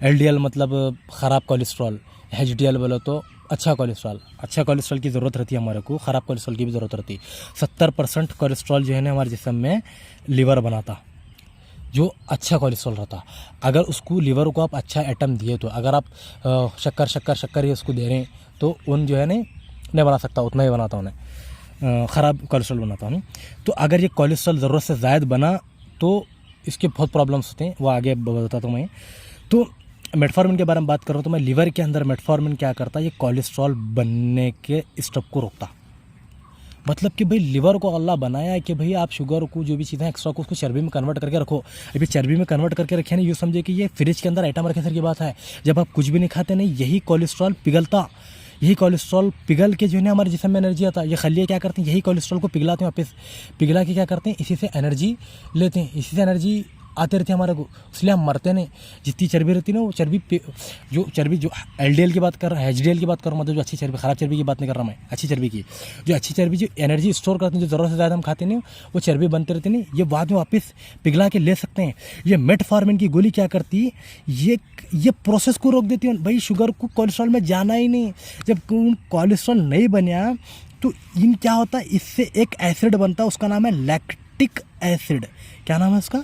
LDL मतलब ख़राब कोलेस्ट्रॉल, HDL बोलो तो अच्छा कोलेस्ट्रॉल। अच्छा कोलेस्ट्रॉल की ज़रूरत रहती है हमारे को, ख़राब कोलेस्ट्रॉल की भी ज़रूरत रहती है। 70% कोलेस्ट्रॉल जो है ना हमारे जिस्म में लीवर बनाता, जो अच्छा कोलेस्ट्रॉल रहता। अगर उसको लीवर को आप अच्छा आइटम दिए तो, अगर आप शक्कर ही उसको दे रहे हैं तो उन जो है नहीं बना सकता, उतना ही बनाता उन्हें, ख़राब कोलेस्ट्रॉल बनाता हूँ। तो अगर ये कोलेस्ट्रॉल ज़रूरत से ज़्यादा बना तो इसके बहुत प्रॉब्लम्स होते हैं, वो आगे बताता हूँ मैं। तो मेटफॉर्मिन के बारे में बात कर रहा हूँ तो मैं लीवर के अंदर मेटफॉर्मिन क्या करता, ये कोलेस्ट्रॉल बनने के स्टेप को रोकता। मतलब कि भाई लिवर को अल्लाह बनाया है कि भाई आप शुगर को जो भी चीज़ें एक्स्ट्रा को उसको चर्बी में कन्वर्ट करके रखो। अभी चर्बी में कन्वर्ट करके रखे ना, यूँ समझे कि ये फ्रिज के अंदर आइटम रखे सर की बात है। जब आप कुछ भी नहीं खाते नहीं, यही कोलेस्ट्रॉल पिघलता, यही कोलेस्ट्रॉल पिघल के जो है ना हमारे जिस्म में एनर्जी आता। ये खलिए क्या करते हैं, यही कोलेस्ट्रॉल को पिघलाते हैं वापस, पिघला के क्या करते हैं, इसी से एनर्जी लेते हैं, इसी से एनर्जी आते रहते हैं हमारे को, इसलिए हम मरते नहीं। जितनी चर्बी रहती है ना वो चर्बी जो LDL की बात कर रहा है, HDL की बात कर रहा हूँ, मतलब जो अच्छी चर्बी, ख़राब चर्बी की बात नहीं कर रहा मैं, अच्छी चर्बी की। जो अच्छी चर्बी जो एनर्जी स्टोर करते हैं, जो ज़रूरत से ज़्यादा हम खाते नहीं, वो चर्बी बनते रहती नहीं, ये बाद में वापस पिघला के ले सकते हैं। ये मेटफॉर्मिन की गोली क्या करती, ये प्रोसेस को रोक देती है भाई, शुगर को कोलेस्ट्रॉल में जाना ही नहीं। जब कोलेस्ट्रॉल नहीं बना तो इन क्या होता है, इससे एक एसिड बनता है, उसका नाम है लैक्टिक एसिड। क्या नाम है उसका,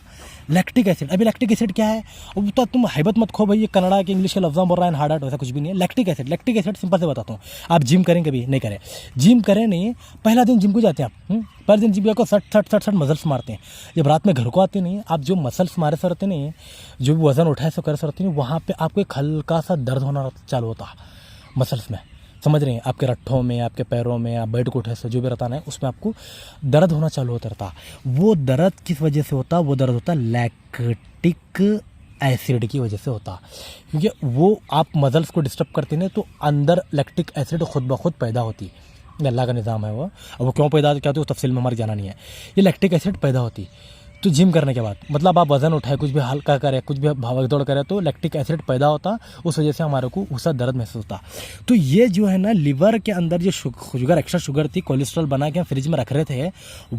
लैक्टिक एसिड। अभी लैक्टिक एसिड क्या है, अब तो तुम हैबत मत खो भाई, ये कन्नड़ा के इंग्लिश के लफ्ज़ बोल रहा है, हार्ड वैसा कुछ भी नहीं है। लैक्टिक एसिड सिंपल से बताता हूँ। आप जिम करें कभी नहीं करें, जिम करें नहीं, पहला दिन जिम को जाते हैं आप, पहले दिन जिम को सट मसल्स मारते हैं। जब रात में घर को आते नहीं, आप जो मसल्स मारे से रहते नहीं, जो भी वजन उठाए से करे से रहते नहीं, वहाँ पर आपको एक हल्का सा दर्द होना चालू होता मसल्स में, समझ रहे हैं, आपके रट्ठों में, आपके पैरों में, आप बैठ उठे से जो भी रहता है उसमें आपको दर्द होना चालू होता रहता। वो दर्द किस वजह से होता, वो दर्द होता लैक्टिक एसिड की वजह से होता, क्योंकि वो आप मसल्स को डिस्टर्ब करते हैं तो अंदर लैक्टिक एसिड खुद ब खुद पैदा होती, अल्लाह का निज़ाम है वो। अब वो क्यों पैदा क्या होती है वो तफसील में हमारे जाना नहीं है। ये लैक्टिक एसिड पैदा होती तो जिम करने के बाद, मतलब आप वजन उठाए, कुछ भी हल्का करें, कुछ भी भाग दौड़ करें तो लैक्टिक एसिड पैदा होता, उस वजह से हमारे को उसका दर्द महसूस होता। तो ये जो है ना लिवर के अंदर जो शुगर, एक्स्ट्रा शुगर थी, कोलेस्ट्रॉल बना के हम फ्रिज में रख रहे थे,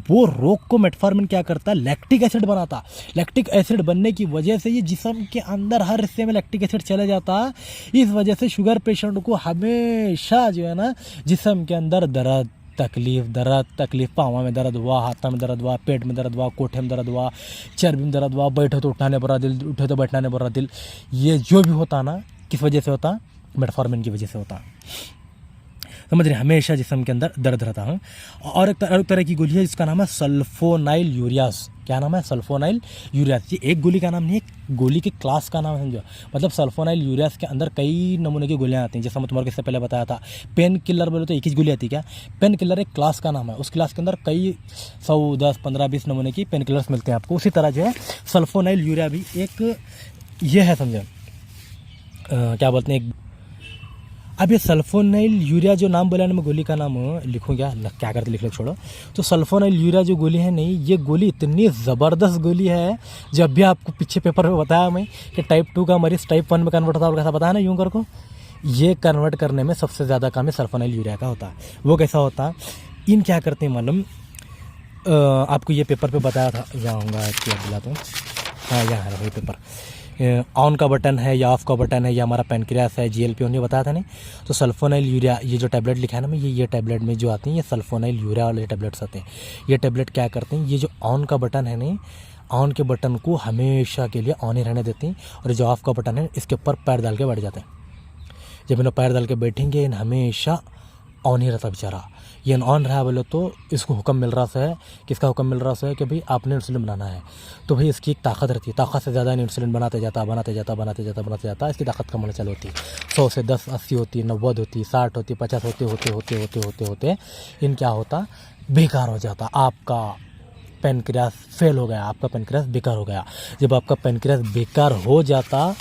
वो रोग को मेटफॉर्मिन क्या करता, लैक्टिक एसिड बनाता। लैक्टिक एसिड बनने की वजह से ये जिस्म के अंदर हर हिस्से में लैक्टिक एसिड चले जाता। इस वजह से शुगर पेशेंट को हमेशा जो है ना जिस्म के अंदर दर्द तकलीफ, पाँव में दर्द हुआ, हाथ में दर्द हुआ, पेट में दर्द हुआ, कोठे में दर्द हुआ, चर्बी में दर्द हुआ, बैठे तो उठाने बुरा दिल, उठे तो बैठने बुरा दिल। ये जो भी होता ना किस वजह से होता, मेटफॉर्मिन की वजह से होता, समझ रहे, हमेशा जिस्म के अंदर दर्द रहता है। और एक तरह की गोली है जिसका नाम है सल्फोनाइल यूरियास। क्या नाम है, सल्फोनाइल यूरियास। ये एक गोली का नाम नहीं है, गोली के क्लास का नाम है समझो। मतलब सल्फोनाइल यूरियास के अंदर कई नमूने की गोलियां आती हैं, जैसा मैं तुम्हारे इससे पहले बताया था। पेन किलर बोले तो एक ही गोली आती है क्या, पेन किलर एक क्लास का नाम है, उस क्लास के अंदर कई 100, 10, 15, 20 नमूने की पेन किलर्स मिलते हैं आपको। उसी तरह जो है सल्फोनाइल यूरिया भी एक ये है समझो, क्या बोलते हैं, एक अब ये सल्फोनाइल यूरिया जो नाम बोला ना, मैं गोली का नाम लिखूँ क्या करते लिख लो छोड़ो। तो सल्फोनाइल यूरिया जो गोली है नहीं, ये गोली इतनी ज़बरदस्त गोली है। जब भी आपको पीछे पेपर में बताया मैं कि टाइप 2 का मरीज़ टाइप 1 में कन्वर्ट होता है, और कैसा बताया ना यूँ कर को, ये कन्वर्ट करने में सबसे ज़्यादा काम है सल्फोनाइल यूरिया का होता है। वो कैसा होता है, इन क्या करते हैं मालूम, आपको ये पेपर पे बताया था, जाऊँगा क्या दिलाता हूँ, हाँ यहाँ है वही पेपर, ऑन का बटन है या ऑफ का बटन है, या हमारा पेनक्रियास है, GLP-1 ये बताया था नहीं। तो सल्फोनाइल यूरिया ये जो टैबलेट लिखा है ना, मैं ये टैबलेट में जो आती हैं ये सल्फोनाइल यूरिया वाले टैबलेट्स आते हैं। ये टैबलेट क्या करते हैं, ये जो ऑन का बटन है नहीं, ऑन के बटन को हमेशा के लिए ऑन ही रहने देती हैं, और जो ऑफ का बटन है इसके ऊपर पैर डाल के बैठ जाते हैं। जब इन पैर डाल के बैठेंगे, इन हमेशा ऑन ही रहता बेचारा। ये ऑन रहा बोले तो इसको हुक्म मिल रहा है, किसका हुक्म मिल रहा है कि भाई आपने इंसुलिन बनाना है। तो भाई इसकी एक ताकत रहती है, ताकत से ज़्यादा इंसुलिन बनाते जाता, इसकी ताकत कम होने चालू होती है। 100 से 10, 80 होती है, 90 होती है, 60 होती है, 50 होते इन क्या होता, बेकार हो जाता। आपका पेनक्रियास फेल हो गया, आपका पेनक्रियास बेकार हो गया। जब आपका पेनक्रियास बेकार हो जाता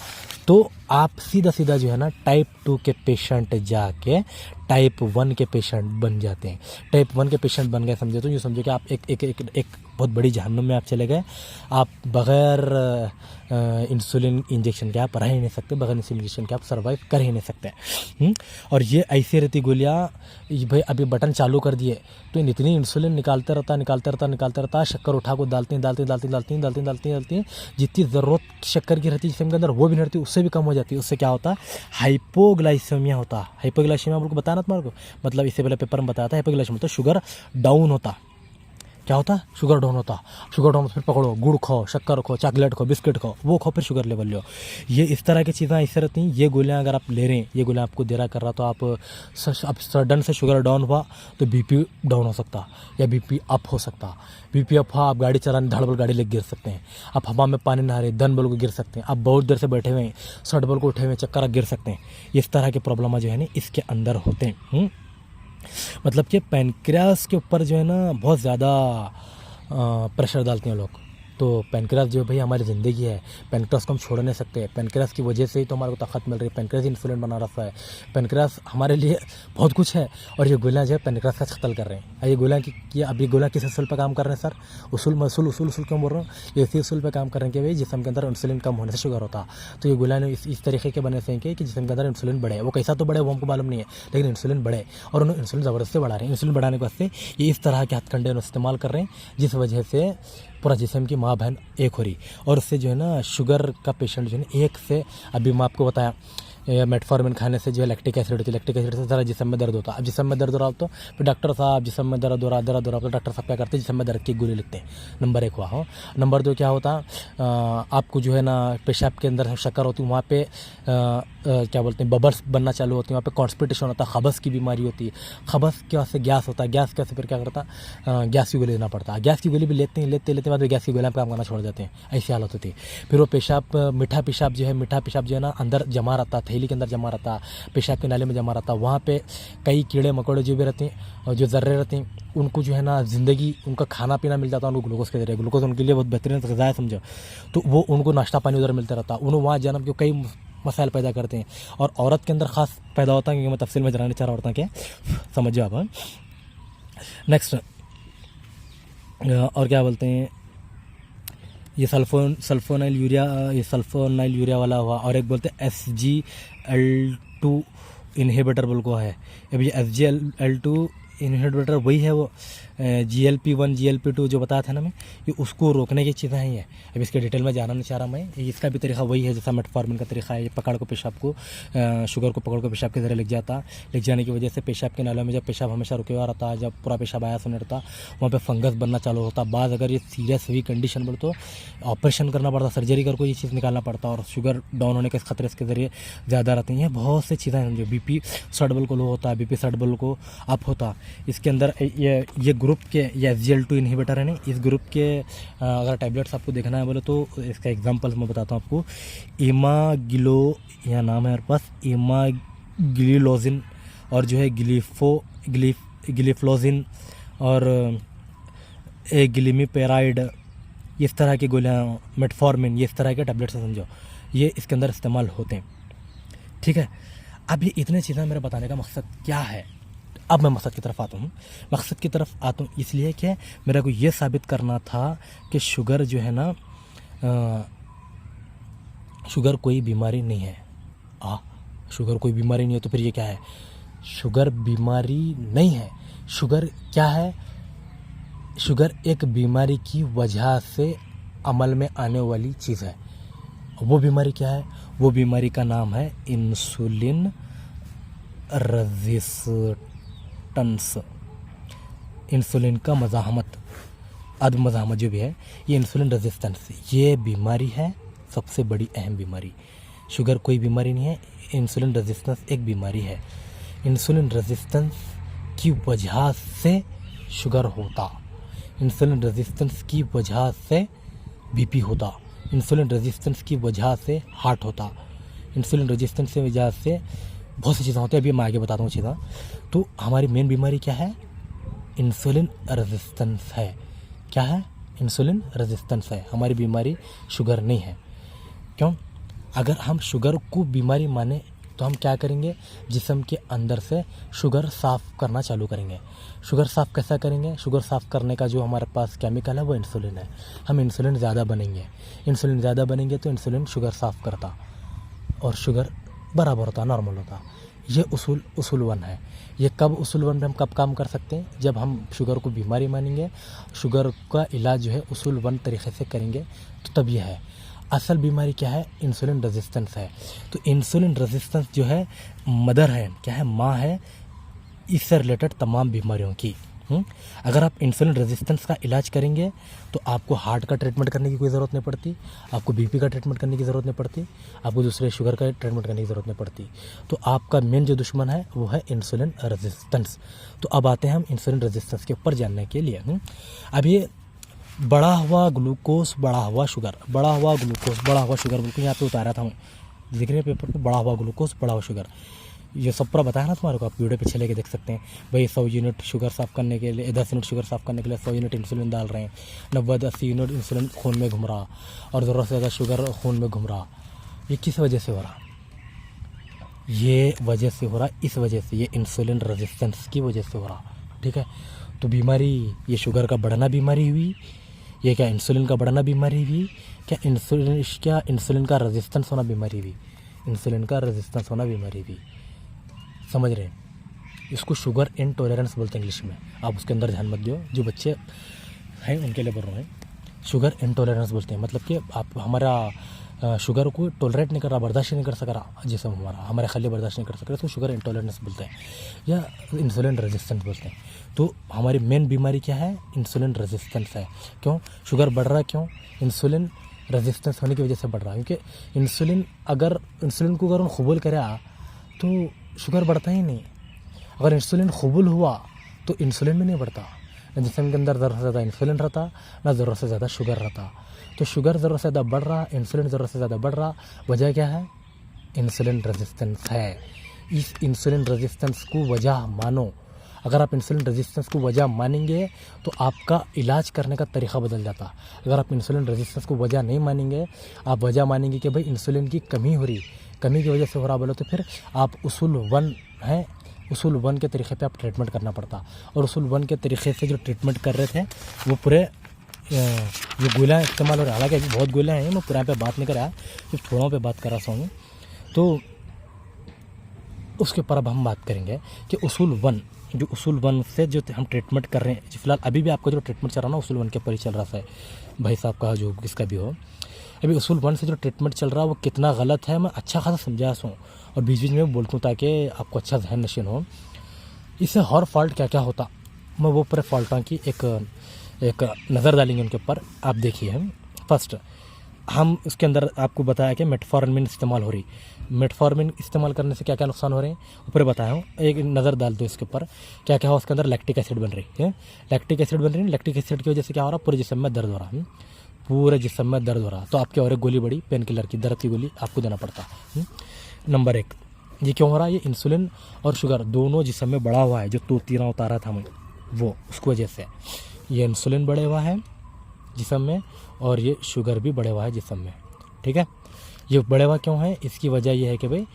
तो आप सीधा जो है ना टाइप 2 के पेशेंट जाके टाइप 1 के पेशेंट बन जाते हैं। टाइप 1 के पेशेंट बन गए समझे, तो यूँ समझो कि आप एक बहुत बड़ी जहन्नुम में आप चले गए। आप बग़ैर इंसुलिन इंजेक्शन के आप रह ही नहीं सकते, बग़ैर इंसुलिन इंजेक्शन के आप सर्वाइव कर ही नहीं सकते। और ये ऐसी रहती गोलियाँ, भाई अभी बटन चालू कर दिए तो इतनी इंसुलिन निकालते रहता, शक्कर उठा को डालती हैं। जितनी ज़रूरत शक्कर की रहती है जिसम के अंदर वो भी नहीं रहती, उससे भी कम हो जाती है। उससे क्या होता है, हाइपोग्लाइसेमिया होता है। हाइपोग्लाइसेमिया आपको बताना तुम्हारे को, मतलब इससे पहले पेपर में बताया था, हाइपोग्लाइसेमिया तो शुगर डाउन होता। क्या होता है, शुगर डाउन होता। शुगर डाउन फिर पकड़ो, गुड़ खाओ, शक्कर खाओ, चॉकलेट खाओ, बिस्किट खाओ, वो खाओ, फिर शुगर लेवल लो। ये इस तरह की चीज़ें ऐसे रहती हैं। ये गोलियां अगर आप ले रहे हैं, ये गोलियां आपको दे रहा कर रहा, तो आप सडन से शुगर डाउन हुआ तो BP डाउन हो सकता, या BP अप हो सकता। BP अप हुआ, आप गाड़ी चलाने धड़बड़ गाड़ी लेके गिर सकते हैं। आप हवा में पानी नहा रहे, दन बल को गिर सकते हैं। आप बहुत देर से बैठे हुए हैं, सट बल को उठे हुए, चक्कर गिर सकते हैं। इस तरह के प्रॉब्लम जो है ना इसके अंदर होते हैं। मतलब कि पेनक्रियास के ऊपर जो है ना बहुत ज़्यादा प्रेशर डालते हैं लोग। तो पेनक्रियास जो भाई हमारी ज़िंदगी है, पेनक्रियास को हम छोड़ नहीं सकते। पेनक्रियास की वजह से ही तो हमारे को ताकत मिल रही है, पेनक्रियास इंसुलिन बना रहा है। पेनक्रियास हमारे लिए बहुत कुछ है, और ये गोलियां जो है पेनक्रियास का कत्ल कर रहे हैं। ये गोलियां की अब ये गोलियां किस असूल पर काम कर रहे हैं सर, उसूल क्यों बोल रहा हूँ, ये इसी उसूल पर काम कर रहे हैं कि भाई जिस्म के अंदर इंसुलिन कम होने से शुगर होता। तो ये गोलियां इस तरीके के बने से कि जिस्म के अंदर इंसुलिन बढ़े। वो कैसा तो बढ़े वो हमको मालूम नहीं है, लेकिन इंसुलिन बढ़े, और उन्हें इंसुलिन ज़बरदस्ती बढ़ा रहे हैं। इंसुलिन बढ़ाने के वास्ते ये इस तरह के हथकंडे इस्तेमाल कर रहे हैं, जिस वजह से पूरा जिस्म की माँ बहन एक हो रही। और उससे जो है ना शुगर का पेशेंट जो है ना एक से, अभी मैं आपको बताया मेटफॉर्मिन खाने से जो है लैक्टिक एसिड होती है, लैक्टिक एसिड से ज़रा जिस्म में दर्द होता है। अब जिस्म में दर्द हो रहा हो तो फिर डॉक्टर साहब जिस्म में दर्द हो रहा तो डॉक्टर साहब क्या करते हैं, जिस्म में दर्द की गोली लिखते हैं। नंबर 1 हुआ हो। नंबर 2 क्या होता, आपको जो है ना पेशाब के अंदर शक्कर होती है, वहाँ पे क्या बोलते हैं बबल्स बनना चालू होती है, वहाँ पे कॉन्स्टिपेशन होता है, खबस की बीमारी होती है। खबस के वास्ते गैस होता है, गैस कैसे फिर क्या करता, गैस की गोली लेना पड़ता है। गैस की गोली भी लेते बाद गैस की गोलियाँ काम करना छोड़ देते हैं, ऐसी हालत होती है। फिर वो पेशाब मीठा पेशाब जो है ना अंदर जमा रहता, थैली के अंदर जमा रहता, पेशाब के नाले में जमा रहता। वहाँ पे कई कीड़े मकोड़े जो भी रहते हैं और जो ज़र्रे रहते हैं, उनको जो है ना ज़िंदगी उनका खाना पीना मिल जाता है उनको ग्लूकोज के जरिए। ग्लूकोज उनके लिए बहुत बेहतरीन ग़िज़ा है समझो। तो वो उनको नाश्ता पानी उधर मिलता रहता, उन्होंने वहाँ जन्म के कई मसाइल पैदा करते हैं। और औरत के अंदर ख़ास पैदा होता है, क्योंकि मैं तफसील में जनाने चाह रहा औरतें के समझ जाओ आप। नेक्स्ट और क्या बोलते हैं, ये सल्फोनाइल यूरिया वाला हुआ। और एक बोलते हैं SGL2 इनहिबिटर बोल को है। अब ये SGL2 इनहिबिटर वही है, वो GLP-1 GLP-2 जो बताया था ना मैं, ये उसको रोकने की चीज़ें हैं ये। अब इसके डिटेल में जाना नहीं चाह रहा मैं। इसका भी तरीका वही है जैसा मेटफॉर्मिन का तरीका है। ये पकड़ को पेशाब को शुगर को पकड़ को पेशाब के ज़रिए लिख जाने की वजह से पेशाब के नालों में जब पेशाब हमेशा रुके हुआ रहता है, जब पूरा पेशाब आया सुन रहता, वहाँ पर फंगस बनना चालू होता। बाद अगर ये सीरियस हुई कंडीशन पर तो ऑपरेशन करना पड़ता, सर्जरी कर को ये चीज़ निकालना पड़ता। और शुगर डाउन होने के खतरे इसके ज़रिए ज़्यादा रहती हैं। बहुत सी चीज़ें हैं जो BP सडबल को लो होता है, BP सडबल को अप होता। इसके अंदर ये ग्रुप के ये SGL2 इनहिबिटर है ना, इस ग्रुप के अगर टैबलेट्स आपको देखना है बोले तो इसका एग्जांपल मैं बताता हूँ आपको। इमागिलो यह नाम है मेरे पास, इमागिलोजिन, और जो है गिलिफ्लोजिन और गिलिमीपेराइड, इस तरह की गोलियाँ, मेटफॉर्मिन, ये इस तरह के टैबलेट्स समझो, ये इसके अंदर इस्तेमाल होते हैं। ठीक है। अब ये इतने चीज़ें मेरे बताने का मकसद क्या है, अब मैं मकसद की तरफ आता हूँ। मकसद की तरफ आता हूँ इसलिए कि मेरे को ये साबित करना था कि शुगर जो है ना, शुगर कोई बीमारी नहीं है। शुगर कोई बीमारी नहीं है तो फिर ये क्या है? शुगर बीमारी नहीं है। शुगर क्या है? शुगर एक बीमारी की वजह से अमल में आने वाली चीज़ है। वो बीमारी क्या है? वो बीमारी का नाम है इंसुलिन रेजिस्टेंस। इंसुलिन का मज़ाहमत, अदम मज़ाहमत जो भी है, ये इंसुलिन रेजिस्टेंस ये बीमारी है, सबसे बड़ी अहम बीमारी। शुगर कोई बीमारी नहीं है, इंसुलिन रेजिस्टेंस एक बीमारी है। इंसुलिन रेजिस्टेंस की वजह से शुगर होता, इंसुलिन रेजिस्टेंस की वजह से बीपी होता, इंसुलिन रेजिस्टेंस की वजह से हार्ट होता, इंसुलिन रेजिस्टेंस की वजह से बहुत सी चीज़ें होती हैं। अभी मैं आगे बताता हूँ चीज़ें। तो हमारी मेन बीमारी क्या है? इंसुलिन रेजिस्टेंस है। क्या है? इंसुलिन रेजिस्टेंस है। हमारी बीमारी शुगर नहीं है। क्यों? अगर हम शुगर को बीमारी माने तो हम क्या करेंगे? जिस्म के अंदर से शुगर साफ़ करना चालू करेंगे। शुगर साफ़ कैसा करेंगे? शुगर साफ़ करने का जो हमारे पास केमिकल है वो इंसुलिन है। हम इंसुलिन ज़्यादा बनेंगे, इंसुलिन ज़्यादा बनेंगे तो इंसुलिन शुगर साफ़ करता और शुगर बराबर होता, नॉर्मल होता। ये उसूल वन है। ये कब उसूल वन पे हम कब काम कर सकते हैं? जब हम शुगर को बीमारी मानेंगे, शुगर का इलाज जो है उसूल वन तरीक़े से करेंगे तो तब यह है। असल बीमारी क्या है? इंसुलिन रेजिस्टेंस है। तो इंसुलिन रेजिस्टेंस जो है मदर है, क्या है? माँ है इससे रिलेटेड तमाम बीमारियों की। अगर आप इंसुलिन रेजिस्टेंस का इलाज करेंगे तो आपको हार्ट का ट्रीटमेंट करने की कोई ज़रूरत नहीं पड़ती, आपको बीपी का ट्रीटमेंट करने की ज़रूरत नहीं पड़ती, आपको दूसरे शुगर का ट्रीटमेंट करने की ज़रूरत नहीं पड़ती। तो आपका मेन जो दुश्मन है वो है इंसुलिन रेजिस्टेंस। तो अब आते हैं हम इंसुलिन रेजिस्टेंस के ऊपर जानने के लिए। अब ये बढ़ा हुआ ग्लूकोज, बढ़ा हुआ शुगर, बढ़ा हुआ ग्लूकोज, बढ़ा हुआ शुगर, बिल्कुल यहाँ पे उतारा था मैं, दिख रहे पेपर पे, बढ़ा हुआ ग्लूकोज, बढ़ा हुआ शुगर, ये सब पूरा बताया ना तुम्हारे को। आप वीडियो पीछे लेके देख सकते हैं भाई। 100 यूनिट शुगर साफ़ करने के लिए, 10 यूनिट शुगर साफ़ करने के लिए 100 यूनिट इंसुलिन डाल रहे हैं, 90-80 यूनिट इंसुलिन खून में घूम रहा और ज़रूरत से ज़्यादा शुगर खून में घूम रहा। ये किस वजह से हो रहा? ये वजह से हो रहा, इस वजह से, ये इंसुलिन रेजिस्टेंस की वजह से हो रहा। ठीक है? तो बीमारी ये शुगर का बढ़ना बीमारी हुई, ये क्या इंसुलिन का बढ़ना बीमारी हुई, क्या इंसुलिन का रेजिस्टेंस होना बीमारी हुई, इंसुलिन का रेजिस्टेंस होना बीमारी हुई। समझ रहे हैं? इसको शुगर इंटॉलरेंस बोलते हैं इंग्लिश में। आप उसके अंदर ध्यान मत दो, जो बच्चे हैं उनके लिए बोल रहा हूँ। शुगर इंटॉलरेंस बोलते हैं, मतलब कि आप हमारा शुगर को टॉलरेट नहीं कर रहा, बर्दाश्त नहीं कर सक रहा, जिसम हमारे खले बर्दाश्त नहीं कर सक रहा, तो शुगर इंटॉलरेंस बोलते हैं या इंसुलिन रेजिस्टेंस बोलते हैं। तो हमारी मेन बीमारी क्या है? इंसुलिन रेजिस्टेंस है। क्यों शुगर बढ़ रहा है? क्यों? इंसुलिन रेजिस्टेंस होने की वजह से बढ़ रहा है। क्योंकि इंसुलिन को अगर हम कबूल करें तो शुगर बढ़ता ही नहीं। अगर इंसुलिन कबूल हुआ तो इंसुलिन भी नहीं बढ़ता, ना जिस्म के अंदर ज़रूरत से ज़्यादा इंसुलिन रहता, ना ज़रूरत से ज़्यादा शुगर रहता। तो शुगर ज़रूरत से ज़्यादा बढ़ रहा, इंसुलिन ज़रूरत से ज़्यादा बढ़ रहा, वजह क्या है? इंसुलिन रेजिस्टेंस है। इस इंसुलिन रेजिस्टेंस को वजह मानो। अगर आप इंसुलिन रेजिस्टेंस को वजह मानेंगे तो आपका इलाज करने का तरीक़ा बदल जाता। अगर आप इंसुलिन रेजिस्टेंस को वजह नहीं मानेंगे, आप वजह मानेंगे कि भाई इंसुलिन की कमी हो रही, कमी की वजह से हो रहा बोलो, तो फिर आप उसूल वन है, उसूल वन के तरीक़े पे आप ट्रीटमेंट करना पड़ता। और उसूल वन के तरीक़े से जो ट्रीटमेंट कर रहे थे वो पूरे ये गोलियाँ इस्तेमाल हो रहा है। हालांकि बहुत गोलियाँ हैं, मैं पूरा पे बात नहीं कर रहा, सिर्फ थोड़ों पे बात कर रहा हूँ। तो उसके ऊपर अब हम बात करेंगे कि उसूल वन, जो उसूल वन से जो हम ट्रीटमेंट कर रहे हैं, जो फिलहाल अभी भी आपका जो ट्रीटमेंट चल रहा है ना उसूल वन के ऊपर ही चल रहा है, भाई साहब का जो किसका भी हो, अभी उसूल वन से जो ट्रीटमेंट चल रहा है वो कितना गलत है मैं अच्छा खासा समझा हूँ और बीच बीच में बोलता हूँ ताकि आपको अच्छा जहन नशीन हो। इससे हर फॉल्ट क्या क्या होता, मैं वो पूरे फॉल्टों की एक नज़र डालेंगे उनके ऊपर। आप देखिए, फर्स्ट हम उसके अंदर आपको बताया कि मेटफॉर्मिन इस्तेमाल हो रही, मेटफॉर्मिन इस्तेमाल करने से क्या क्या नुकसान हो रहे हैं ऊपर बताया हूँ। एक नज़र डाल दो इसके ऊपर, क्या क्या हो उसके अंदर लैक्टिक एसिड बन रही है, लैक्टिक एसिड बन रही है। लैक्टिक एसिड की वजह से क्या हो रहा है? पूरे जिस्म में दर्द हो रहा है, पूरे जिस्म में दर्द हो रहा। तो आपकी और एक गोली बड़ी पेन किलर की, दर्द की गोली आपको देना पड़ता। नंबर 1 ये क्यों हो रहा है? ये इंसुलिन और शुगर दोनों जिस्म में बढ़ा हुआ है, जो तोतीरा उतारा था मैं वो, उसकी वजह से ये इंसुलिन बढ़े हुआ है जिस्म में और ये शुगर भी बढ़े हुआ है जिस्म में। ठीक है? ये बढ़े हुआ क्यों है? इसकी वजह ये है कि भाई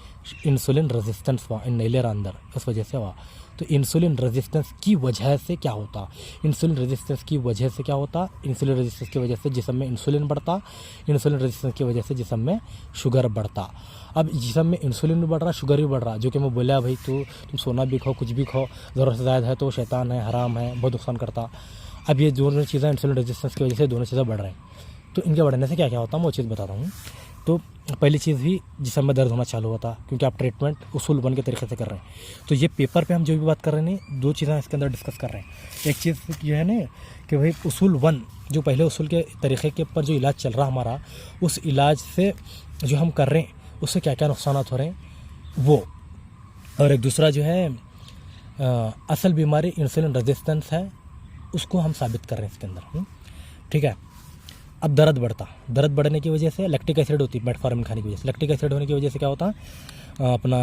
इंसुलिन रेजिस्टेंस हुआ इन नैलेर अंदर, उस वजह से हुआ। तो इंसुलिन रेजिस्टेंस की वजह से क्या होता? इंसुलिन रेजिस्टेंस की वजह से क्या होता? इंसुलिन रेजिस्टेंस की वजह से जिस्म में इंसुलिन बढ़ता, इंसुलिन रेजिस्टेंस की वजह से जिस्म में शुगर बढ़ता। अब जिस्म में इंसुलिन भी बढ़ रहा, शुगर भी बढ़ रहा, जो कि मैं बोला भाई तुम सोना भी खाओ, कुछ भी खाओ, ज़रूरत से ज़्यादा है तो शैतान है, हराम है, बहुत नुकसान करता। अब ये दोनों चीज़ें इंसुलिन रेजिस्टेंस की वजह से दोनों चीज़ें बढ़ रही हैं। तो इनके बढ़ने से क्या क्या होता है मैं वो चीज़ बताता हूँ। तो पहली चीज़ ही जिसम में दर्द होना चालू होता, क्योंकि आप ट्रीटमेंट उसूल 1 के तरीके से कर रहे हैं। तो ये पेपर पे हम जो भी बात कर रहे हैं, 2 चीज़ें इसके अंदर डिस्कस कर रहे हैं। एक चीज़ ये है ना कि भाई उसूल 1 जो पहले उसूल के तरीके के ऊपर जो इलाज चल रहा हमारा, उस इलाज से जो हम कर रहे हैं उससे क्या क्या नुकसान हो रहे हैं वो। और एक दूसरा जो है असल बीमारी इंसुलिन रेजिस्टेंस है, उसको हम साबित कर रहे हैं इसके अंदर। ठीक है। अब दर्द बढ़ता, दर्द बढ़ने की वजह से लैक्टिक एसिड होती है मेटफॉर्मिन खाने की वजह से। लैक्टिक एसिड होने की वजह से क्या होता? अपना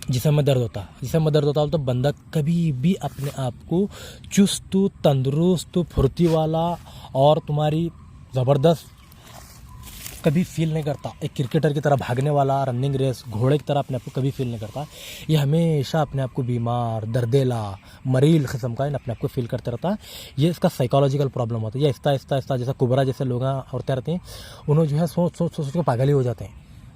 जिस्म में दर्द होता। जिस्म में दर्द होता तो बंदा कभी भी अपने आप को चुस्त, तंदुरुस्त, फुर्ती वाला और तुम्हारी ज़बरदस्त कभी फील नहीं करता। एक क्रिकेटर की तरह भागने वाला, रनिंग रेस घोड़े की तरह अपने आप को कभी फील नहीं करता। ये हमेशा अपने आप को बीमार, दर्देला, मरील किस्म का अपने आप को फील करते रहता है। ये इसका साइकोलॉजिकल प्रॉब्लम होता है। ये आहिस्ता जैसा कुबरा जैसे लोग औरतें रहती हैं, उन्होंने जो है सोच के पागल ही हो जाते हैं।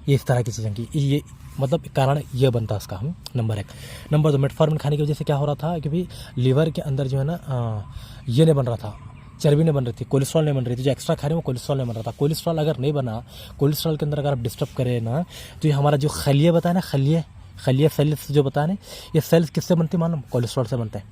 ये इस तरह की चीज़ें की ये मतलब कारण ये बनता है इसका। नंबर 1। नंबर 2, मेटफॉर्मिन खाने की वजह से क्या हो रहा था कि भाई लीवर के अंदर जो है ना ये नहीं बन रहा था, चर्बी नहीं बन रही थी, कोलेस्ट्रॉल नहीं बन रही थी। जो एक्स्ट्रा खा रहे हैं वो कोलेस्ट्रॉल नहीं बन रहा था। कोलेस्ट्रॉल अगर नहीं बना, कोलेस्ट्रॉल के अंदर अगर आप डिस्टर्ब करें ना, तो ये हमारा जो खलिए बताया ना, खलिए सेल्स जो बताया ना, ये सेल्स किससे बनती मालूम? कोलेस्ट्रॉल से बनते हैं।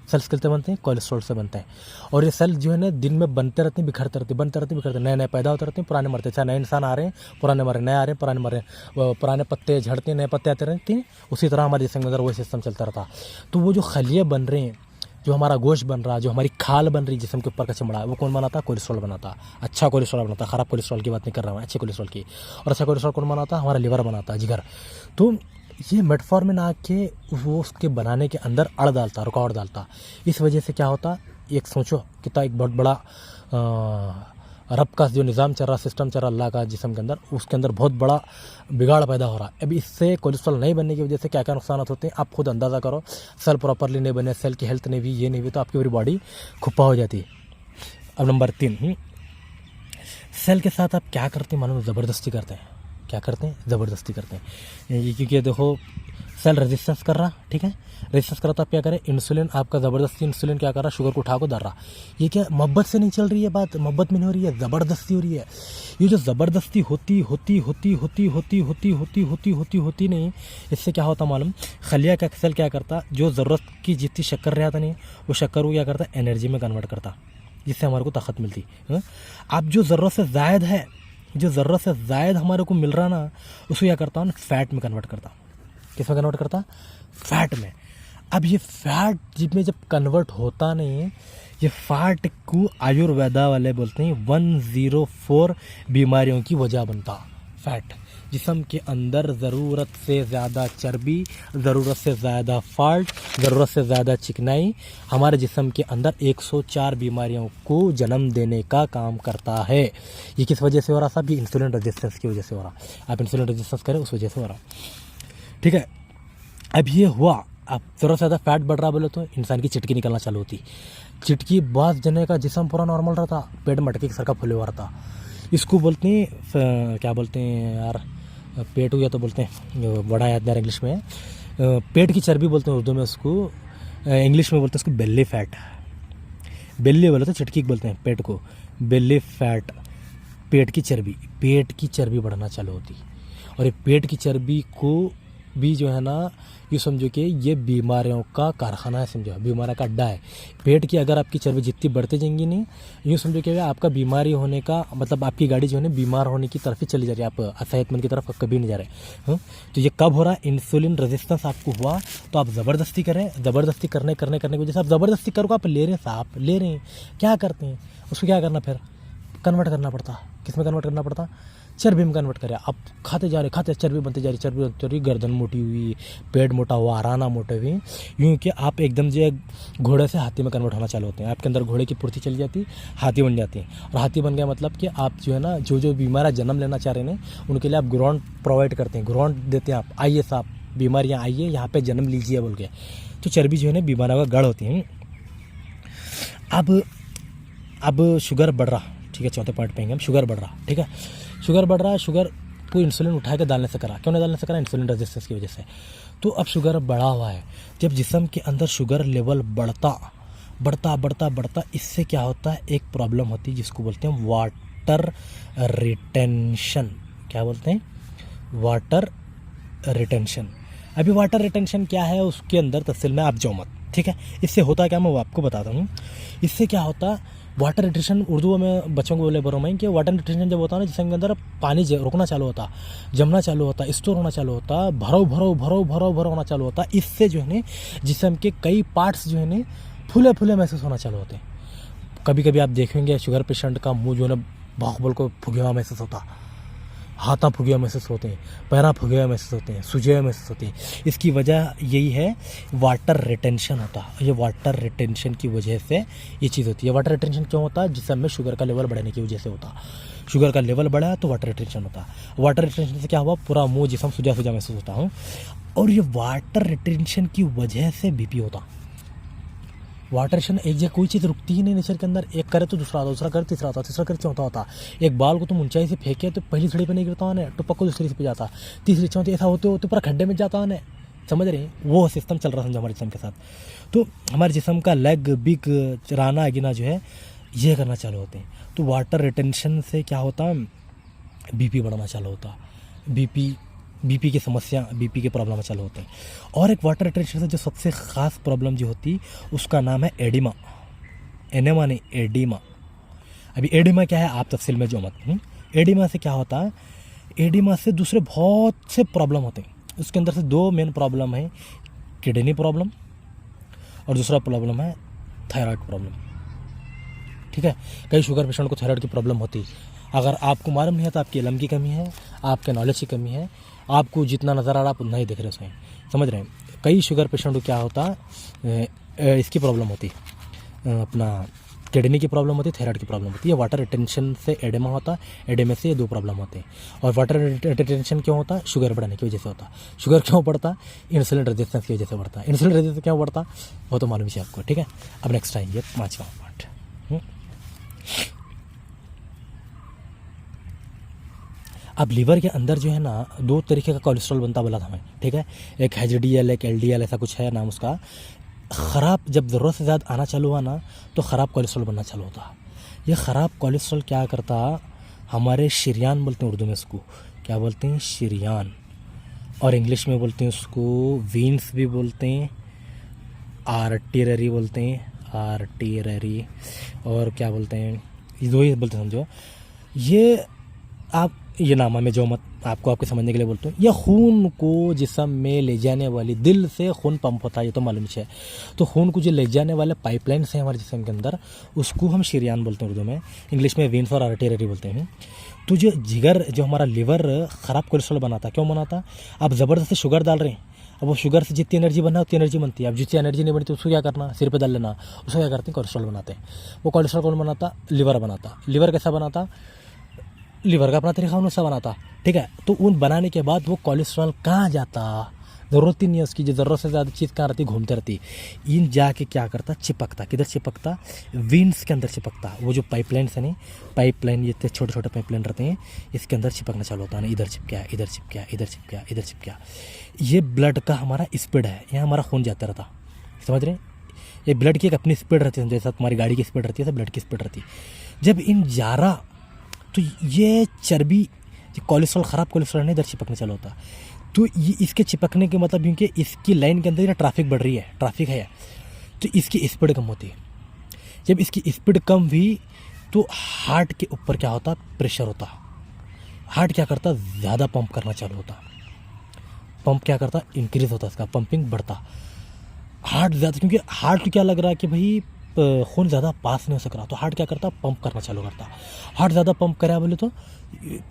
सेल्स किससे बनते हैं? कोलेस्ट्रॉल से बनते हैं। और ये सेल जो है ना दिन में बनते रहते हैं, बिखरते रहते हैं, बनते रहते हैं, बिखरते, नए नए पैदा होते रहते हैं, पुराने मरते हैं। चाहे नए इंसान आ रहे हैं, पुराने मर रहे हैं, नए आ रहे हैं, पुराने मर रहे हैं, पुराने पत्ते झड़ते हैं, नए पत्ते आते रहते हैं। उसी तरह हमारे जिस्म के अंदर वही सिस्टम चलता रहता। तो वो जो खलिए बन रहे हैं, जो हमारा गोश्त बन रहा है, जो हमारी खाल बन रही जिस्म के ऊपर का चमड़ा है, वो कौन बनाता? कोलेस्ट्रॉल बनाता। अच्छा कोलेस्ट्रॉल बनाता, खराब कोलेस्ट्रॉल की बात नहीं कर रहा हूँ, अच्छे कोलेस्ट्रॉल की। और अच्छा कोलेस्ट्रॉल कौन बनाता? हमारा लिवर बनाता, जिगर। तो ये मेटफॉर्मिन आके वो उसके बनाने के अंदर अड़ डालता, रुकावट डालता। इस वजह से क्या होता? एक सोचो कितना एक बहुत बड़ा रब का जो निज़ाम चल रहा, सिस्टम चल रहा अल्लाह का जिस्म के अंदर, उसके अंदर बहुत बड़ा बिगाड़ पैदा हो रहा है। अब इससे कोलेस्ट्रॉल नहीं बनने की वजह से क्या क्या नुकसान होते हैं आप खुद अंदाज़ा करो। सेल प्रॉपरली नहीं बने, सेल की हेल्थ नहीं हुई, ये नहीं हुई, तो आपकी पूरी बॉडी खुप्पा हो जाती है। अब नंबर 3, सेल के साथ आप क्या करते हैं मालूम? ज़बरदस्ती करते हैं। क्या करते हैं? ज़बरदस्ती करते हैं। ये क्योंकि देखो सेल रेजिस्टेंस कर रहा, ठीक है, रेजिस्टेंस कर रहा, तो आप क्या करें? इंसुलिन आपका ज़बरदस्ती इंसुलिन क्या कर रहा? शुगर को उठा को डाल रहा। ये क्या मोहब्बत से नहीं चल रही है बात, मोहब्बत में नहीं हो रही है, ज़बरदस्ती हो रही है। ये जो ज़बरदस्ती होती नहीं, इससे क्या होता मालूम? खलिया का सेल क्या करता? जो ज़रूरत की जितनी शक्कर रहा था नहीं, वो शक्कर को क्या करता? एनर्जी में कन्वर्ट करता, जिससे हमारे को ताकत मिलती है। अब जो ज़रूरत से ज़ायद है, जो ज़रूरत से ज़ायद हमारे को मिल रहा ना, उसको क्या करता हूँ? फैट में कन्वर्ट करता। किस में कन्वर्ट करता? फैट में। अब ये फैट जिसमें जब कन्वर्ट होता नहीं, ये फैट को आयुर्वेदा वाले बोलते हैं 104 बीमारियों की वजह बनता। फैट जिस्म के अंदर ज़रूरत से ज़्यादा चर्बी, ज़रूरत से ज़्यादा फैट, ज़रूरत से ज़्यादा चिकनाई हमारे जिस्म के अंदर 104 बीमारियों को जन्म देने का काम करता है। ये किस वजह से हो रहा साहब? ये इंसुलिन रेजिस्टेंस की वजह से हो रहा। आप इंसुलिन रेजिस्टेंस करें उस वजह से हो रहा, ठीक है। अब ये हुआ, अब ज़रूरत से ज़्यादा फैट बढ़ रहा बोले तो इंसान की चिटकी निकलना चालू होती। चिटकी बास जने का जिस्म पूरा नॉर्मल रहता, पेट मटके सर का फुले हुआ रहता। इसको बोलते हैं क्या बोलते हैं यार, पेट हो गया तो बोलते हैं, बड़ा याद यार इंग्लिश में, पेट की चर्बी बोलते हैं उर्दू में उसको, इंग्लिश में बोलते हैं उसको बेली फैट। बेली बोले तो चिटकी बोलते हैं पेट को, बेली फैट। पेट की चर्बी बढ़ना चालू होती। और ये पेट की चर्बी को भी जो है ना, ये समझो कि ये बीमारियों का कारखाना है, समझो बीमारियों का अड्डा है। पेट की अगर आपकी चर्बी जितनी बढ़ती जाएंगी नहीं, यूँ समझो कि आपका बीमारी होने का मतलब आपकी गाड़ी जो है ना बीमार होने की तरफ ही चली जा रही है, आप सेहतमंद की तरफ कभी नहीं जा रहे। तो ये कब हो रहा है? इंसुलिन रेजिस्टेंस आपको हुआ तो आप ज़बरदस्ती करें, ज़बरदस्ती करने की वजह से आप ज़बरदस्ती करो, आप ले रहे हैं साहब, ले रहे हैं, क्या करते हैं उसको? क्या करना फिर? कन्वर्ट करना पड़ता। किस में कन्वर्ट करना पड़ता? चर्बी में कन्वर्ट करे। आप खाते जा रहे चर्बी बनते जा रही, चर्बी बनती जा रही, गर्दन मोटी हुई, पेट मोटा हुआ, आराना मोटे हुई, यूँ कि आप एकदम जो घोड़े से हाथी में कन्वर्ट होना चालू होते हैं। आपके अंदर घोड़े की पूर्ति चली जाती, हाथी बन जाती है। और हाथी बन गया मतलब कि आप जो है ना, जो बीमार जन्म लेना चाह रहे हैं उनके लिए आप ग्राउंड प्रोवाइड करते हैं, ग्राउंड देते हैं। आप आइए साहब, बीमारियाँ आइए, यहाँ पे जन्म लीजिए बोल के। तो चर्बी जो है ना बीमारियों का गढ़ होती है। अब शुगर बढ़ रहा, ठीक है, चौथे पॉइंट पे हम शुगर बढ़ रहा, ठीक है, शुगर बढ़ रहा है। शुगर को इंसुलिन उठा के डालने से करा, क्यों नहीं डालने से करा? इंसुलिन रेजिस्टेंस की वजह से। तो अब शुगर बढ़ा हुआ है। जब जिस्म के अंदर शुगर लेवल बढ़ता, इससे क्या होता है, एक प्रॉब्लम होती है जिसको बोलते हैं वाटर रिटेंशन। क्या बोलते हैं? Water retention. अभी वाटर रिटेंशन क्या है उसके अंदर तफसील में आप जाओ मत, ठीक है। इससे होता क्या मैं वो आपको बताता हूँ। इससे क्या होता, वाटर रिटेंशन उर्दू में बच्चों को बोले बरो मैं कि वाटर रिटेंशन जब होता है ना, जिसके अंदर पानी रुकना चालू होता, जमना चालू होता, स्टोर होना चालू होता, भरो होना चालू होता। इससे जो है ना जिस्म के कई पार्ट्स जो है ना फूले महसूस होना चालू होते हैं। कभी कभी आप देखेंगे शुगर पेशेंट का मुंह जो है ना बाहुबल को फुगे हुआ महसूस होता, हाथा फुगे हुए महसूस होते हैं, पैरा फुगे हुए महसूस होते हैं, सूजे हुए महसूस होते हैं। इसकी वजह यही है, वाटर रिटेंशन होता है। ये वाटर रिटेंशन की वजह से ये चीज़ होती है। वाटर रिटेंशन क्यों होता है? जिसम में शुगर का लेवल बढ़ने की वजह से होता। शुगर का लेवल बढ़ा तो वाटर रिटेंशन होता। वाटर रिटेंशन से क्या हुआ, पूरा मुँह जिसम सूजा महसूस होता हूँ। और ये वाटर रिटेंशन की वजह से बीपी होता। वाटर रिटेंशन एक जगह कोई चीज़ रुकती ही नहीं नेचर के अंदर, एक करे तो दूसरा आता, दूसरा करे तीसरा आता, तीसरा करे चौथा होता। एक बाल को तुम ऊंचाई से फेंके तो पहली सीढ़ी पे नहीं गिरता है, टुपक को दूसरी पे जाता, तीसरी चौथी, ऐसा होते होते पूरा खड्डे में जाता है। समझ रहे हैं? वो सिस्टम चल रहा समझो हमारे जिस्म के साथ। तो हमारे जिस्म का लेग बिग चराना गिना जो है ये करना चालू होते हैं। तो वाटर रिटेंशन से क्या होता, बीपी बढ़ना चालू होता, बीपी की समस्या, बीपी के प्रॉब्लम चालू होते हैं। और एक वाटर रिटेंशन से जो सबसे ख़ास प्रॉब्लम जो होती उसका नाम है एडिमा। एनेमा नहीं, एडिमा। अभी एडिमा क्या है आप तफसील में जो मत। एडिमा से क्या होता है, एडिमा से दूसरे बहुत से प्रॉब्लम होते हैं। उसके अंदर से दो मेन प्रॉब्लम है, किडनी प्रॉब्लम और दूसरा प्रॉब्लम है थायराइड प्रॉब्लम, ठीक है। कई शुगर पेशेंट को थायराइड की प्रॉब्लम होती है। अगर आपको मालूम नहीं है तो आपकी इल्म की कमी है, आपके नॉलेज की कमी है, आपको जितना नज़र आ रहा आप उतना ही देख रहे उसमें, समझ रहे हैं। कई शुगर पेशेंट को क्या होता, इसकी प्रॉब्लम होती, अपना किडनी की प्रॉब्लम होती, थायराइड की प्रॉब्लम होती है। वाटर रिटेंशन से एडेमा होता, एडेमा से ये दो प्रॉब्लम होते हैं। और वाटर रिटेंशन क्यों होता? शुगर बढ़ने की वजह से होता। शुगर क्यों बढ़ता? इंसुलिन रेजिस्टेंस की वजह से बढ़ता। इंसुलिन रेजिस्टेंस क्यों बढ़ता वो तो मालूम है आपको, ठीक है। अब नेक्स्ट आएंगे 5वां पॉइंट। अब लीवर के अंदर जो है ना दो तरीके का कोलेस्ट्रॉल बनता बोला था मैं, ठीक है। एक HDL, एक LDL, ऐसा कुछ है नाम उसका। ख़राब जब ज़रूरत से ज़्यादा आना चालू हुआ ना तो ख़राब कोलेस्ट्रॉल बनना चालू होता। ये ख़राब कोलेस्ट्रॉल क्या करता, हमारे शरीयान बोलते हैं उर्दू में उसको, क्या बोलते हैं? शरीयान। और इंग्लिश में बोलते हैं उसको वीन्स भी बोलते हैं, आर्टरी बोलते हैं, आर्टरी, और क्या बोलते हैं, ये दो ही बोलते हैं समझो। ये आप ये नामा में जो मत आपको आपके समझने के लिए बोलते हैं। यह खून को जिस्म में ले जाने वाली, दिल से खून पंप होता है ये तो मालूम है। तो खून को जो ले जाने वाले पाइपलाइन्स हैं हमारे जिस्म के अंदर उसको हम शरीयान बोलते हैं उर्दू में, इंग्लिश में वेन्स और आर्टरी बोलते हैं। तो जो जिगर, जो हमारा लिवर ख़राब कोलेस्ट्रॉल बनाता, क्यों बनाता? आप ज़बरदस्ती शुगर डाल रहे हैं, अब वो शुगर से जितनी एनर्जी बनना है उतनी एनर्जी बनती है। अब जितनी एनर्जी नहीं बनती उसको क्या करना, सिर पे डाल लेना, उसको क्या करते हैं? कोलेस्ट्रॉल बनाते हैं। वो कोलेस्ट्रॉल कौन बनाता? लिवर बनाता। लिवर कैसा बनाता? लीवर का अपना तरीका उनसा बनाता, ठीक है। तो उन बनाने के बाद वो कोलेस्ट्रॉल कहाँ जाता, ज़रूरत ही नहीं है उसकी, जो ज़रूरत से ज़्यादा चीज़ कहाँ रहती, घूमते रहती। इन जाके क्या करता, चिपकता। किधर चिपकता? वीन्स के अंदर चिपकता। वो जो पाइपलाइन है नहीं, पाइपलाइन ये छोटे छोटे पाइपलाइन रहते हैं, इसके अंदर चिपकना चालू होता है ना, इधर चिपका, इधर चिपका, इधर चिपका, इधर चिपका। ये ब्लड का हमारा स्पीड है, यहाँ हमारा खून जाता रहता, समझ रहे हैं। ये ब्लड की एक अपनी स्पीड रहती है, जैसा तुम्हारी गाड़ी की स्पीड रहती है, ब्लड की स्पीड रहती है। जब इन जा रहा तो ये चर्बी, कोलेस्ट्रॉल, ख़राब कोलेस्ट्रॉल नहीं इधर चिपकने चालू होता। तो ये इसके चिपकने के मतलब क्योंकि इसकी लाइन के अंदर ट्रैफिक बढ़ रही है, ट्रैफिक है, तो इसकी स्पीड कम होती है। जब इसकी स्पीड कम हुई तो हार्ट के ऊपर क्या होता, प्रेशर होता। हार्ट क्या करता, ज़्यादा पंप करना चालू होता। पंप क्या करता, इंक्रीज़ होता, इसका पंपिंग बढ़ता। हार्ट ज़्यादा, क्योंकि हार्ट को क्या लग रहा है कि भाई खून ज़्यादा पास नहीं हो सक रहा तो हार्ट क्या करता, पंप करना चालू करता। हार्ट ज़्यादा पंप करा बोले तो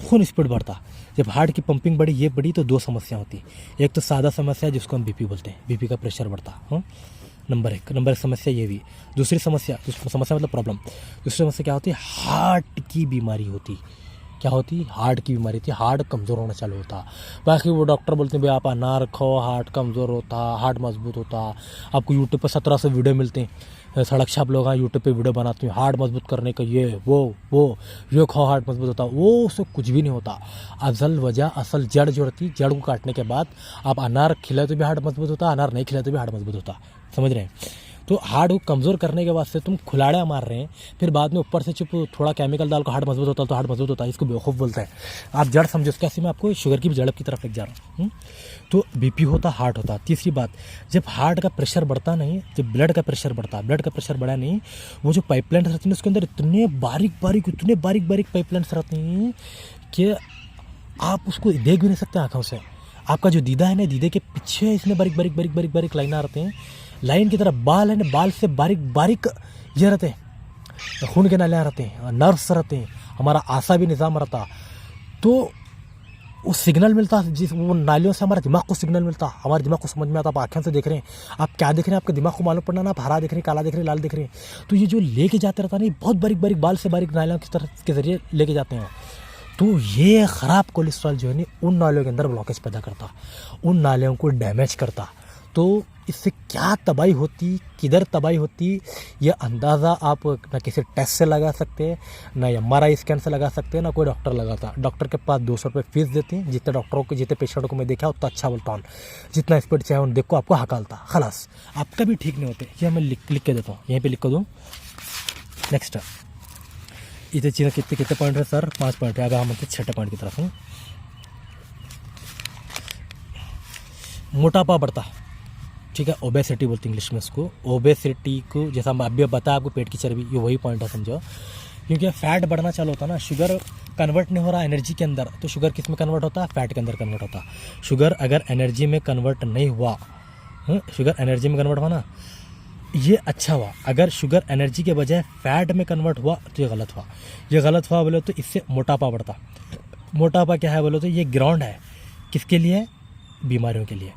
खून स्पीड बढ़ता। जब हार्ट की पंपिंग बढ़ी, ये बढ़ी, तो दो समस्या होती। एक तो सादा समस्या जिसको हम बीपी बोलते हैं, बीपी का प्रेशर बढ़ता। नंबर एक समस्या ये भी। दूसरी समस्या मतलब प्रॉब्लम, दूसरी समस्या क्या होती है, हार्ट की बीमारी होती। क्या होती, हार्ट की बीमारी थी, हार्ट कमज़ोर होना चालू होता। बाकी वो डॉक्टर बोलते हैं भाई आप अनार खाओ, हार्ट कमज़ोर होता, हार्ट मजबूत होता। आपको यूट्यूब पर 1700 वीडियो मिलते हैं, सड़क छाप लोग यूट्यूब पे वीडियो बनाते हैं हार्ट मजबूत करने का, ये वो खाओ हार्ट मजबूत होता। वो उससे कुछ भी नहीं होता। असल वजह, असल जड़ जो रहती, जड़ को काटने के बाद आप अनार खिलाए तो भी हार्ट मजबूत होता, अनार नहीं खिलाए तो भी हार्ट मजबूत होता। समझ रहे हैं? तो हार्ट को कमज़ोर करने के वास्ते तुम खुलाड़ा मार रहे हैं, फिर बाद में ऊपर से चुप थोड़ा केमिकल डाल को हार्ट मजबूत होता है तो हार्ट मजबूत होता है, इसको बेवकूफ़ बोलता है। आप जड़ समझो। इसके ऐसे मैं आपको शुगर की भी जड़ की तरफ लेके जा रहा हूँ। तो बीपी होता, हार्ट होता। तीसरी बात, जब हार्ट का प्रेशर बढ़ता नहीं, जब ब्लड का प्रेशर बढ़ता, ब्लड का प्रेशर बढ़ा नहीं, वो जो पाइपलाइन्स रहती हैं उसके अंदर इतने बारीक बारीक पाइपलाइन्स रहती हैं कि आप उसको देख भी नहीं सकते आँखों से। आपका जो दीदा है ना, दीदे के पीछे इसने बारीक लाइन आते हैं, लाइन की तरह बाल है ना, बाल से बारीक ये रहते हैं, खून के नाले रहते हैं, नर्व्स रहते हैं, हमारा आसाबी निज़ाम रहता। तो वो सिग्नल मिलता, जिस वो नालियों से हमारे दिमाग को सिग्नल मिलता, हमारे दिमाग को समझ में आता। आप आँखें से देख रहे हैं, आप क्या देख रहे हैं, आपके दिमाग को मालूम पड़ना ना, आप हरा देख रहे हैं, काला देख रहे हैं, लाल देख रहे हैं। तो ये जो लेके जाते रहता नहीं, बहुत बारीक बाल से बारीक नालियों की तरफ के जरिए लेके जाते हैं। तो ये ख़राब कोलेस्ट्रॉल जो है ना, उन नालियों के अंदर ब्लॉकेज पैदा करता, उन नालियों को डैमेज करता। तो इससे क्या तबाही होती, किधर तबाही होती, ये अंदाज़ा आप ना किसी टेस्ट से लगा सकते हैं, ना MRI स्कैन से लगा सकते हैं, ना कोई डॉक्टर लगाता। डॉक्टर के पास 200 रुपये फीस देते हैं। जितने डॉक्टरों को, जितने पेशेंट को मैं देखा उतना अच्छा बोलता हूँ, जितना स्पीड चाहे उन देखो आपको हकालता, खलास आपका भी ठीक नहीं होते। ये मैं लिख के देता हूँ, यहीं पर लिख कर दूँ। नेक्स्ट इतने चीज़ें कितने पॉइंट है सर? 5 पॉइंट है। अगर हम छठे पॉइंट की तरफ हूँ, मोटापा बढ़ता। ठीक है, ओबेसिटी बोलते हैं इंग्लिश में उसको। ओबेसिटी को जैसा मैं अभी बताया आपको, पेट की चर्बी, ये वही पॉइंट है समझो। क्योंकि फैट बढ़ना चालू होता ना, शुगर कन्वर्ट नहीं हो रहा एनर्जी के अंदर, तो शुगर किस में कन्वर्ट होता है? फैट के अंदर कन्वर्ट होता। शुगर अगर एनर्जी में कन्वर्ट नहीं हुआ, शुगर एनर्जी में कन्वर्ट हुआ ना, ये अच्छा हुआ। अगर शुगर एनर्जी के बजाय फैट में कन्वर्ट हुआ तो ये गलत हुआ। ये गलत हुआ बोले तो इससे मोटापा बढ़ता। मोटापा क्या है बोले तो ये ग्राउंड है किसके लिए? बीमारियों के लिए।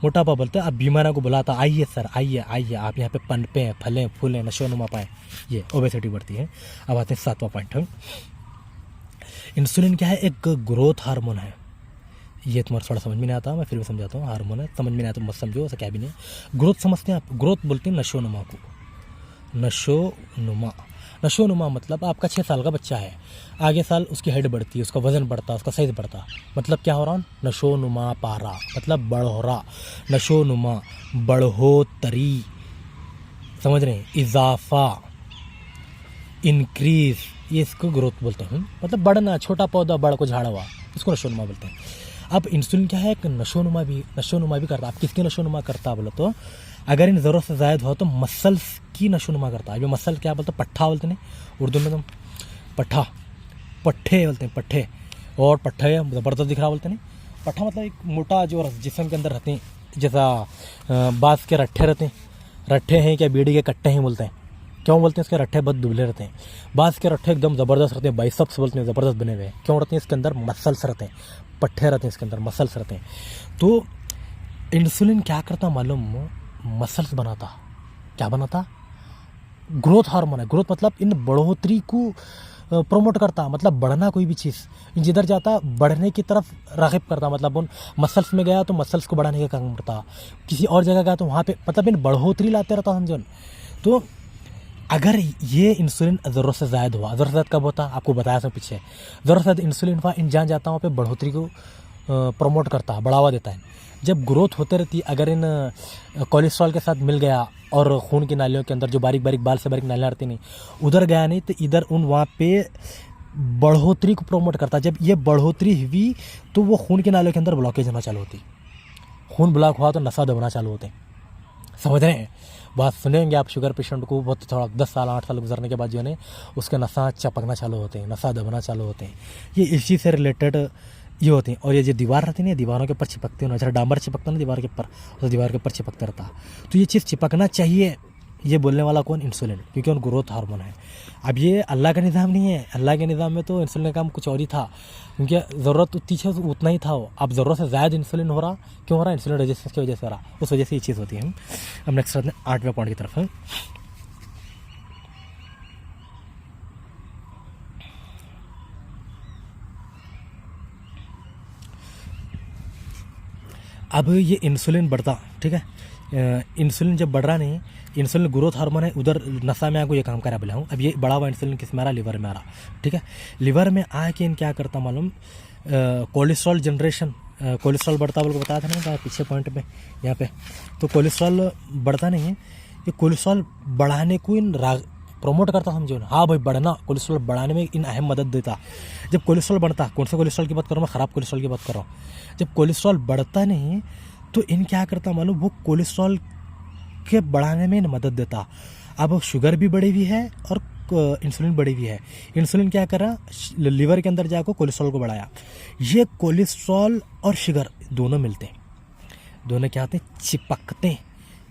मोटापा बोलते हैं, अब बीमारियों को बुलाता, आइए सर, आइए आप यहाँ पे पनपे हैं, फलें फूलें, नशोनुमा पाएँ, ये ओबेसिटी बढ़ती है। अब आते हैं 7वां पॉइंट। इंसुलिन क्या है? एक ग्रोथ हार्मोन है। ये तुम्हारा थोड़ा समझ में नहीं आता, मैं फिर भी समझाता हूँ। हार्मोन है, समझ में नहीं आता मत समझो, ऐसा क्या भी नहीं। ग्रोथ समझते हैं आप? ग्रोथ बोलते हैं नशोनुमा को। नशोनुमा मतलब आपका 6 साल का बच्चा है, आगे साल उसकी हाइट बढ़ती है, उसका वजन बढ़ता, उसका साइज बढ़ता, मतलब क्या हो रहा? नशोनुमा पा रहा, मतलब बढ़ हो रहा। नशोनुमा, बढ़ोतरी, समझ रहे हैं? इजाफा, इंक्रीज, ये इसको ग्रोथ बोलते हैं। मतलब बढ़ना, छोटा पौधा बड़ को झाड़ हुआ, इसको नशोनुमा बोलते हैं। अब इंसुलिन क्या है? एक नशोनुमा भी करता। आप किसकी नशोनुमा करता बोलो तो, अगर इन ज़रूरत से ज़ायद हो तो मसल्स की नशोनुमा करता है। ये मसल क्या बोलते हैं? पट्ठा बोलते हैं उर्दू में, तुम पट्ठे बोलते हैं, पट्ठे। और पट्ठे ज़बरदस्त दिख रहा बोलते हैं। पट्ठा मतलब एक मोटा जो जिस्म के अंदर रहते हैं, जैसा बाँस के रट्ठे रहते हैं। रट्ठे हैं क्या बीड़ी के कट्टे हैं बोलते हैं। क्यों बोलते हैं? इसके रट्ठे बहुत दुबले रहते हैं। बाँस के रट्ठे एकदम ज़बरदस्त रहते हैं, बाइसेप्स बोलते हैं, ज़बरदस्त बने हुए हैं। क्यों रहते हैं? इसके अंदर मसल्स रहते हैं, पट्ठे रहते हैं, इसके अंदर मसल्स रहते हैं। तो इंसुलिन क्या करता मालूम? मसल्स बनाता। क्या बनाता? ग्रोथ हार्मोन है। ग्रोथ मतलब इन बढ़ोतरी को प्रमोट करता, मतलब बढ़ना, कोई भी चीज़ जिधर जाता बढ़ने की तरफ राग़िब करता। मतलब उन मसल्स में गया तो मसल्स को बढ़ाने का काम करता, किसी और जगह गया तो वहाँ पे मतलब इन बढ़ोतरी लाते रहता, समझो। तो अगर ये इंसुलिन ज़रूरत से ज़ायद हुआ, ज़रूरत से ज़ायद कब होता? आपको बताया था पीछे। ज़रूरत से ज़्यादा इंसुलिन हुआ, इन जहाँ जाता वहाँ पे बढ़ोतरी को प्रमोट करता, बढ़ावा देता है। जब ग्रोथ होते रहती, अगर इन कोलेस्ट्रॉल के साथ मिल गया और खून की नालियों के अंदर जो बारीक बाल से बारीक नालियाँ रहती नहीं, उधर गया नहीं तो इधर उन वहाँ पे बढ़ोतरी को प्रमोट करता। जब ये बढ़ोतरी हुई तो वो खून की नालियों के अंदर ब्लॉकेज होना चालू होती। खून ब्लॉक हुआ तो नशा दबना चालू होते। समझ रहे हैं? बात सुनेंगे आप शुगर पेशेंट को, बहुत थोड़ा 10 साल 8 साल गुजरने के बाद जो है उसके नशा चपकना चालू होते हैं, नशा दबना चालू होते हैं। ये इसी से रिलेटेड ये होते हैं। और ये जो दीवार रहती है ना, दीवारों के ऊपर चिपकते हैं, जैसे डांबर चिपकता ना दीवार के ऊपर, तो दीवार के ऊपर चिपकता रहता। तो ये चीज़ चिपकना चाहिए, ये बोलने वाला कौन? इंसुलिन, क्योंकि उन ग्रोथ हार्मोन है। अब ये अल्लाह का निज़ाम नहीं है, अल्लाह के निज़ाम में तो इंसुलिन का काम कुछ और ही था, क्योंकि ज़रूरत उतनी है उतना ही था वो। अब ज़रूरत से ज़्यादा इंसुलिन हो रहा, क्यों हो रहा? इंसुलिन रेजिस्टेंस की वजह से हो रहा, उस वजह से ये चीज़ होती है। अब नेक्स्ट आते हैं 8वें पॉइंट की तरफ है। अब ये इंसुलिन बढ़ता, ठीक है, इंसुलिन जब बढ़ रहा नहीं, इंसुलिन ग्रोथ हार्मोन है, उधर नशा में आको ये काम करा बोला हूँ। अब ये बड़ा हुआ इंसुलिन किस में आ रहा? लिवर में आ रहा, ठीक है। लिवर में आके इन क्या करता मालूम? कोलेस्ट्रॉल जनरेशन, कोलेस्ट्रॉल बढ़ता बोल को बताया था ना पीछे पॉइंट पे यहाँ पे। तो कोलेस्ट्रॉल बढ़ता नहीं है, ये कोलेस्ट्रॉल बढ़ाने को इन प्रमोट करता, समझो ना। हाँ भाई, बढ़ना, कोलेस्ट्रॉल बढ़ाने में इन अहम मदद देता। जब कोलेस्ट्रॉल बढ़ता, कौन से कोलेस्ट्रॉल की बात कर रहा हूँ मैं? ख़राब कोलेस्ट्रॉल की बात कर रहा हूँ। जब कोलेस्ट्रॉल बढ़ता नहीं तो इन क्या करता मालूम? वो कोलेस्ट्रॉल के बढ़ाने में इन मदद देता। अब शुगर भी बढ़ी हुई है और इंसुलिन बढ़ी हुई है। इंसुलिन क्या करा? लिवर के अंदर जाकर कोलेस्ट्रॉल को बढ़ाया। ये कोलेस्ट्रॉल और शुगर दोनों मिलते हैं, दोनों क्या होते हैं? चिपकते हैं।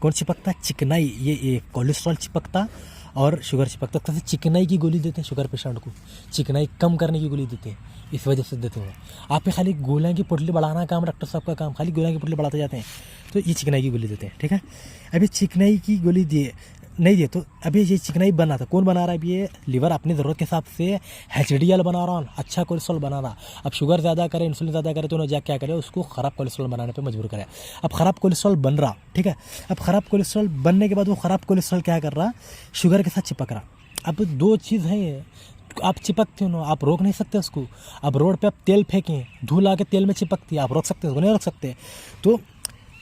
कौन चिपकता? चिकनाई। ये कोलेस्ट्रॉल चिपकता और शुगर चिपकता। कैसे? चिकनाई की गोली देते हैं शुगर पेशेंट को, चिकनाई कम करने की गोली देते हैं, इस वजह से देते हैं। आप पे खाली गोलियां की पुतली बढ़ाना काम डॉक्टर साहब का काम, खाली गोलियां की पुतली बढ़ाते जाते हैं, तो ये चिकनाई की गोली देते हैं, ठीक है। अभी चिकनाई की गोली दिए नहीं दिए तो अभी ये चिकनाई बना था, कौन बना रहा है? अभी ये लिवर अपनी ज़रूरत के हिसाब से HDL बना रहा है, अच्छा कोलेस्ट्रॉल बना रहा। अब शुगर ज़्यादा करे, इंसुलिन ज़्यादा करे, तो उन्होंने जा क्या करे? उसको ख़राब कोलेस्ट्रॉल बनाने पे मजबूर करे। अब ख़राब कोलेस्ट्रॉल बन रहा, ठीक है। अब ख़राब कोलेस्ट्रॉल बनने के बाद वो ख़राब कोलेस्ट्रॉल क्या कर रहा? शुगर के साथ चिपक रहा। अब दो चीज़ है ये, आप चिपकते हो ना, आप रोक नहीं सकते उसको। अब रोड पे आप तेल फेंकें, धूल आके तेल में चिपकती है, आप रोक सकते हो? उसको नहीं रोक सकते। तो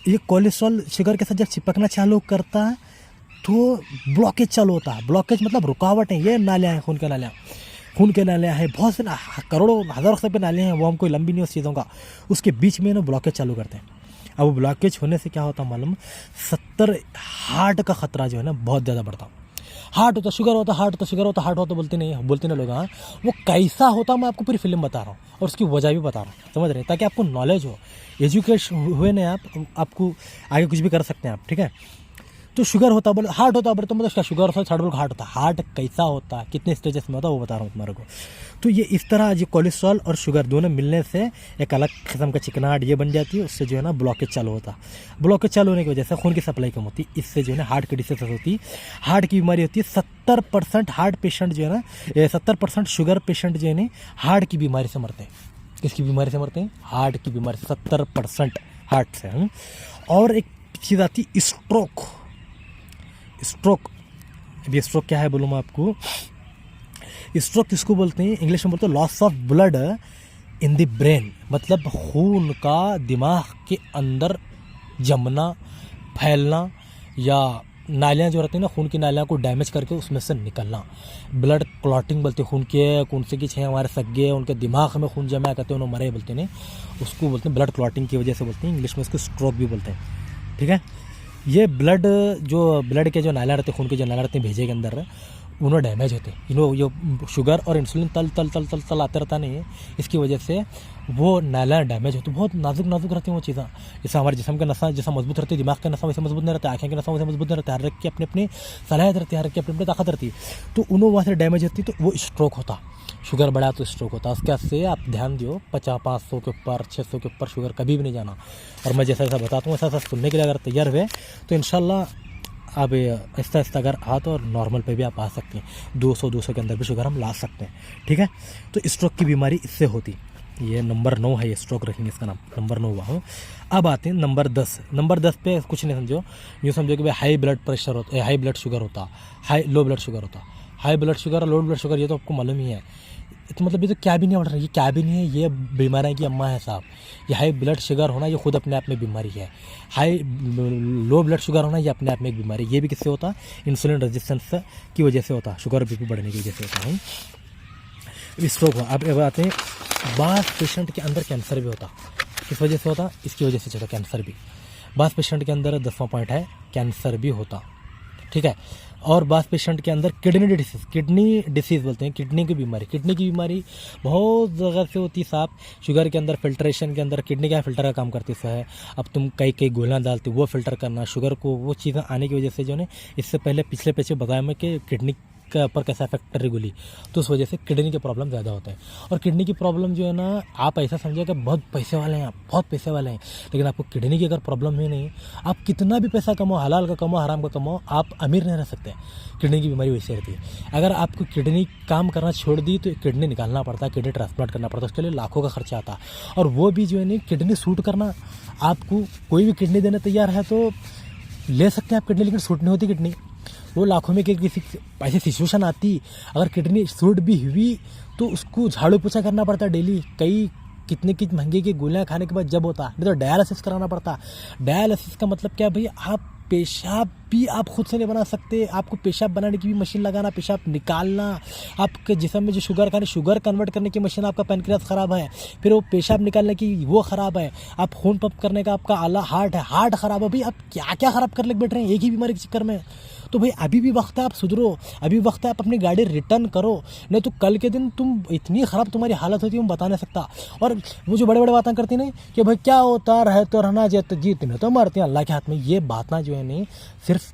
ये कोलेस्ट्रॉल शुगर के साथ जब चिपकना चालू करता है तो ब्लॉकेज चालू होता है। ब्लॉकेज मतलब रुकावट है। ये नालियाँ हैं, खून के नालियाँ हैं, बहुत से करोड़ों हज़ारों से पे नालियाँ हैं, वो हमको लंबी नहीं उस चीज़ों का। उसके बीच में ना ब्लॉकेज चालू करते हैं। अब ब्लॉकेज होने से क्या होता मालूम? 70 हार्ट का खतरा जो है ना बहुत ज़्यादा बढ़ता। हार्ट होता, शुगर होता, हार्ट होता, शुगर होता, हार्ट होता, बोलते नहीं लोग। हाँ, वो कैसा होता मैं आपको पूरी फिल्म बता रहा हूँ और उसकी वजह भी बता रहा हूँ, समझ रहे हैं? ताकि आपको नॉलेज हो, एजुकेशन हुए ना आपको आगे कुछ भी कर सकते हैं आप, ठीक है। तो शुगर होता बोले, हार्ट होता बोले, तो मतलब क्या शुगर होता है, हार्ट होता। हार्ट कैसा होता है, कितने स्टेजेस में होता है, वो बता रहा हूँ तुम्हारे को। तो ये इस तरह जो कोलेस्ट्रॉल और शुगर दोनों मिलने से एक अलग किस्म का चिकनाहट ये बन जाती है। उससे जो है ना ब्लॉकेज चालू होता। ब्लॉकेज चालू होने की वजह से खून की सप्लाई कम होती, इससे जो है ना हार्ट की डिसीज होती, हार्ट की बीमारी होती है। 70% हार्ट पेशेंट जो है ना, 70% शुगर पेशेंट जो है ना हार्ट की बीमारी से मरते हैं। किसकी बीमारी से मरते हैं? हार्ट की बीमारी से 70% हार्ट से। और एक चीज़ आती स्ट्रोक। अभी स्ट्रोक क्या है बोलूँ मैं आपको? स्ट्रोक किसको बोलते हैं? इंग्लिश में बोलते हैं loss of blood in the brain, मतलब खून का दिमाग के अंदर जमना, फैलना, या नालियाँ जो रहती हैं ना, खून की नालियाँ को डैमेज करके उसमें से निकलना। ब्लड क्लॉटिंग बोलते हैं। खून से की छः हमारे सगे उनके दिमाग में खून जमा करते हैं, उन्होंने मरे बोलते हैं, उसको बोलते हैं ब्लड क्लॉटिंग की वजह से बोलते हैं। इंग्लिश में उसको स्ट्रोक भी बोलते हैं, ठीक है। ये ब्लड के जो नालियाँ रहते हैं, खून के जो नालियाँ रहते हैं भेजे के अंदर, उन्होंने डैमेज होते हैं। ये शुगर और इंसुलिन तल आते रहता नहीं है, इसकी वजह से वो नालियाँ डैमेज होती, बहुत नाजुक रहती हैं वो चीज़ें। जैसे हमारे जिस्म का नसा जैसा मजबूत रहती है, दिमाग का नसा वैसे मजबूत नहीं रहता, आँखें के नसा वैसे मजबूत नहीं रहता, हर एक की अपनी अपनी सलाहियत रहती है, हर एक की अपनी अपनी ताकत रहती है। तो उन्होंने वहाँ से डैमेज होती, तो वो स्ट्रोक होता। शुगर बढ़ा तो स्ट्रोक होता। उसके से आप ध्यान दियो, 500 के ऊपर, 600 के ऊपर शुगर कभी भी नहीं जाना। और मैं जैसा बताता हूँ ऐसा सुनने के लिए अगर तैयार हुए तो इंशाल्लाह अब आहिस्ता अगर आ तो नॉर्मल पे भी आप आ सकते हैं। 200 के अंदर भी शुगर हम ला सकते हैं, ठीक है। तो स्ट्रोक की बीमारी इससे होती। ये नंबर 9 है, ये स्ट्रोक रखेंगे इसका नाम, नंबर 9 हुआ हो। अब आते हैं नंबर 10। नंबर 10 पे कुछ नहीं समझो, यूँ समझो कि भाई हाई ब्लड प्रेशर होता है, हाई ब्लड शुगर होता, लो ब्लड शुगर होता। हाई ब्लड शुगर और लो ब्लड शुगर ये तो आपको मालूम ही है। तो मतलब ये तो क्या भी नहीं बढ़ रहा है, ये क्या भी नहीं है, ये बीमारियाँ की अम्मा है साहब। ये हाई ब्लड शुगर होना ये खुद अपने आप में बीमारी है। लो ब्लड शुगर होना ये अपने आप में एक बीमारी है। ये भी किससे होता? इंसुलिन रेजिस्टेंस की वजह से होता, शुगर बीपी बढ़ने की वजह से होता है। स्ट्रोक हुआ। अब आते हैं, बास पेशेंट के अंदर कैंसर भी होता। किस वजह से होता? इसकी वजह से होता कैंसर भी। बास पेशेंट के अंदर 10वां पॉइंट है, कैंसर भी होता, ठीक है। और बास पेशेंट के अंदर किडनी डिसीज़ बोलते हैं, किडनी की बीमारी बहुत जगह से होती है साहब। शुगर के अंदर फिल्ट्रेशन के अंदर किडनी क्या फिल्टर का काम करती है। अब तुम कई गोलियां डालती वो फिल्टर करना, शुगर को वो चीज़ें आने की वजह से जो है इससे पहले पिछले पैसे बताया मैं कि किडनी के ऊपर कैसा इफेक्ट कर रही गोली, तो उस वजह से किडनी के प्रॉब्लम ज़्यादा होते हैं। और किडनी की प्रॉब्लम जो है ना, आप ऐसा समझिए कि बहुत पैसे वाले हैं, आप बहुत पैसे वाले हैं, लेकिन आपको किडनी की अगर प्रॉब्लम है नहीं, आप कितना भी पैसा कमाओ, हलाल का कमाओ हराम का कमाओ, आप अमीर नहीं रह सकते। किडनी की बीमारी वैसे रहती है। अगर आपको किडनी काम करना छोड़ दी तो किडनी निकालना पड़ता है, किडनी ट्रांसप्लांट करना पड़ता है, उसके लिए लाखों का खर्चा आता है। और वो भी जो है नहीं, किडनी सूट करना, आपको कोई भी किडनी देने तैयार है तो ले सकते हैं आप किडनी, लेकिन सूट नहीं होती किडनी। वो लाखों में किसी ऐसी सिचुएशन आती, अगर किडनी सूट भी हुई तो उसको झाड़ू पोछा करना पड़ता डेली, कितने महंगे की गोलियां खाने के बाद जब होता, नहीं तो डायलिसिस कराना पड़ता। डायलिसिस का मतलब क्या भाई, आप पेशाब भी आप खुद से नहीं बना सकते, आपको पेशाब बनाने की भी मशीन लगाना, पेशाब निकालना, आपके जिस्म में जो शुगर कन्वर्ट करने की मशीन, आपका पैनक्रियास ख़राब है, फिर वो पेशाब निकालने की वो ख़राब है, आप खून पंप करने का आपका आला हार्ट है, हार्ट ख़राब है। भाई आप क्या ख़राब कर लेके बैठ रहे हैं एक ही बीमारी के चक्कर में। तो भाई अभी भी वक्त है आप सुधरो, अभी वक्त है आप अपनी गाड़ी रिटर्न करो, नहीं तो कल के दिन तुम इतनी ख़राब तुम्हारी हालत होती है मैं बता नहीं सकता। और वो जो बड़े बड़े बातें करती नहीं कि भाई क्या होता रहे तो रहना, जीतने तो मरते हैं अल्लाह के हाथ में, ये बातें जो है नहीं सिर्फ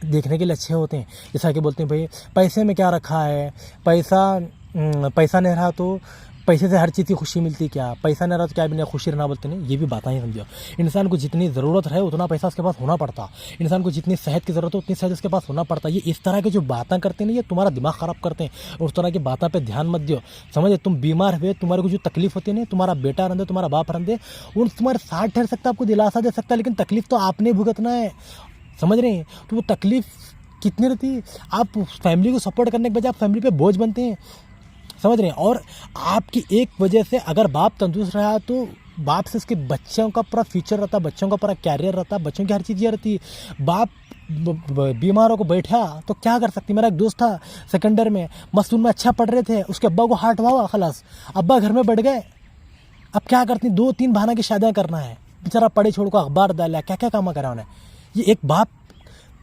देखने के लिए अच्छे होते हैं। जैसा कि बोलते हैं भाई पैसे में क्या रखा है, पैसा नहीं रहा तो पैसे से हर चीज़ की खुशी मिलती, क्या पैसा नहीं रहा तो क्या भी नहीं खुशी रहना, बोलते नहीं, ये भी बातें ही समझो। इंसान को जितनी ज़रूरत है उतना पैसा उसके पास होना पड़ता, इंसान को जितनी सेहत की ज़रूरत है उतनी सेहत उसके पास होना पड़ता। ये इस तरह की जो बातें करते नहीं, ये तुम्हारा दिमाग ख़राब करते हैं। उस तरह की बातों पे ध्यान मत दो। समझे, तुम बीमार हुए, तुम्हारे को जो तकलीफ होती है नहीं, तुम्हारा बेटा रंदे, तुम्हारा बाप रंदे, उन तुम्हारे साथ ठहर सकता, आपको दिलासा दे सकता है, लेकिन तकलीफ तो आपने भुगतना है। समझ रहे हैं, तो वो तकलीफ कितनी रहती है। आप फैमिली को सपोर्ट करने के बजाय आप फैमिली पे बोझ बनते हैं, समझ रहे हैं। और आपकी एक वजह से अगर बाप तंदुरुस्त रहा तो बाप से उसके बच्चों का पूरा फ्यूचर रहता, बच्चों का पूरा कैरियर रहता, बच्चों की हर चीज़ ये रहती। बाप बीमारों को बैठा तो क्या कर सकती। मेरा एक दोस्त था सेकेंड ईयर में, मस्त उनमें अच्छा पढ़ रहे थे, उसके अब्बा को हार्ट हुआ, खलास अब्बा घर में बैठ गए। अब क्या करती, 2-3 बहाना की शादियाँ करना है, बेचारा पढ़े छोड़ को अखबार डाला, क्या क्या काम करा उन्हें। ये एक बाप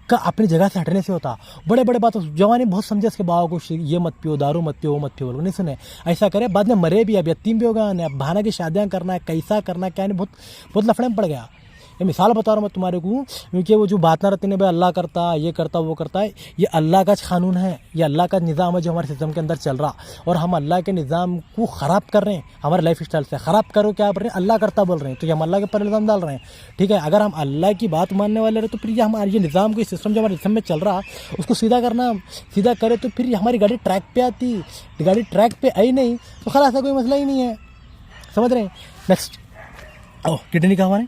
का अपनी जगह से हटने से होता। बड़े बड़े बातों जवानी बहुत समझे उसके बाबा को, ये मत पियो, दारू मत पियो, वो मत पियो, नहीं सुने, ऐसा करे बाद में मरे भी, अब यतीम भी होगा, अब बहाना की शादियाँ करना है, कैसा करना क्या नहीं, बहुत लफड़े में पड़ गया। ये मिसाल बता रहा हूँ मैं तुम्हारे को, क्योंकि वो जो बात ना रहती है भाई अल्लाह करता, ये करता, वो करता है, ये अल्लाह का कानून है, ये अल्लाह का निज़ाम है जो हमारे सिस्टम के अंदर चल रहा, और हम अल्लाह के निज़ाम को ख़राब कर रहे हैं, हमारे लाइफ स्टाइल से ख़राब करो, क्या कर रहे हैं, अल्लाह करता बोल रहे हैं, तो ये हम अल्लाह के ऊपर इल्ज़ाम डाल रहे हैं। ठीक है, अगर हम अल्लाह की बात मानने वाले रहे तो फिर ये हमारे ये निज़ाम को, सिस्टम जो हमारे सिस्टम में चल रहा उसको सीधा करना, सीधा करे तो फिर हमारी गाड़ी ट्रैक पे आती। गाड़ी ट्रैक पे आई नहीं तो खलास है, कोई मसला ही नहीं है। समझ रहे हैं। नेक्स्ट किडनी का हमारे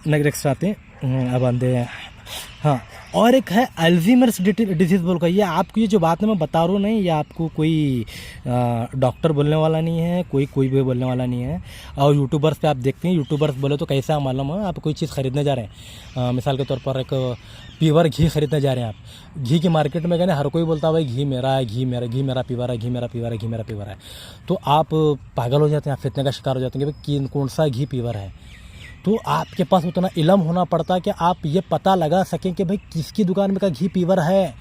नेक्स्ट आते हैं, अब आते हैं हाँ, और एक है अल्जीमर्स डिसीज़ बोलकर। ये आपको ये जो बात मैं बता रहा हूँ नहीं, ये आपको कोई डॉक्टर बोलने वाला नहीं है, कोई भी बोलने वाला नहीं है। और यूट्यूबर्स पे आप देखते हैं, यूट्यूबर्स बोले तो कैसा मालूम है, आप कोई चीज़ ख़रीदने जा रहे हैं, मिसाल के तौर पर एक प्योर घी खरीदने जा रहे हैं आप, घी की मार्केट में गए ना, हर कोई बोलता है भाई घी मेरा है, घी मेरा प्योर है, घी मेरा प्योर है, तो आप पागल हो जाते हैं, आप फितने का शिकार हो जाते हैं कि भाई कौन सा घी प्योर है। तो आपके पास उतना इल्म होना पड़ता कि आप ये पता लगा सकें कि भाई किसकी दुकान में का घी प्योर है,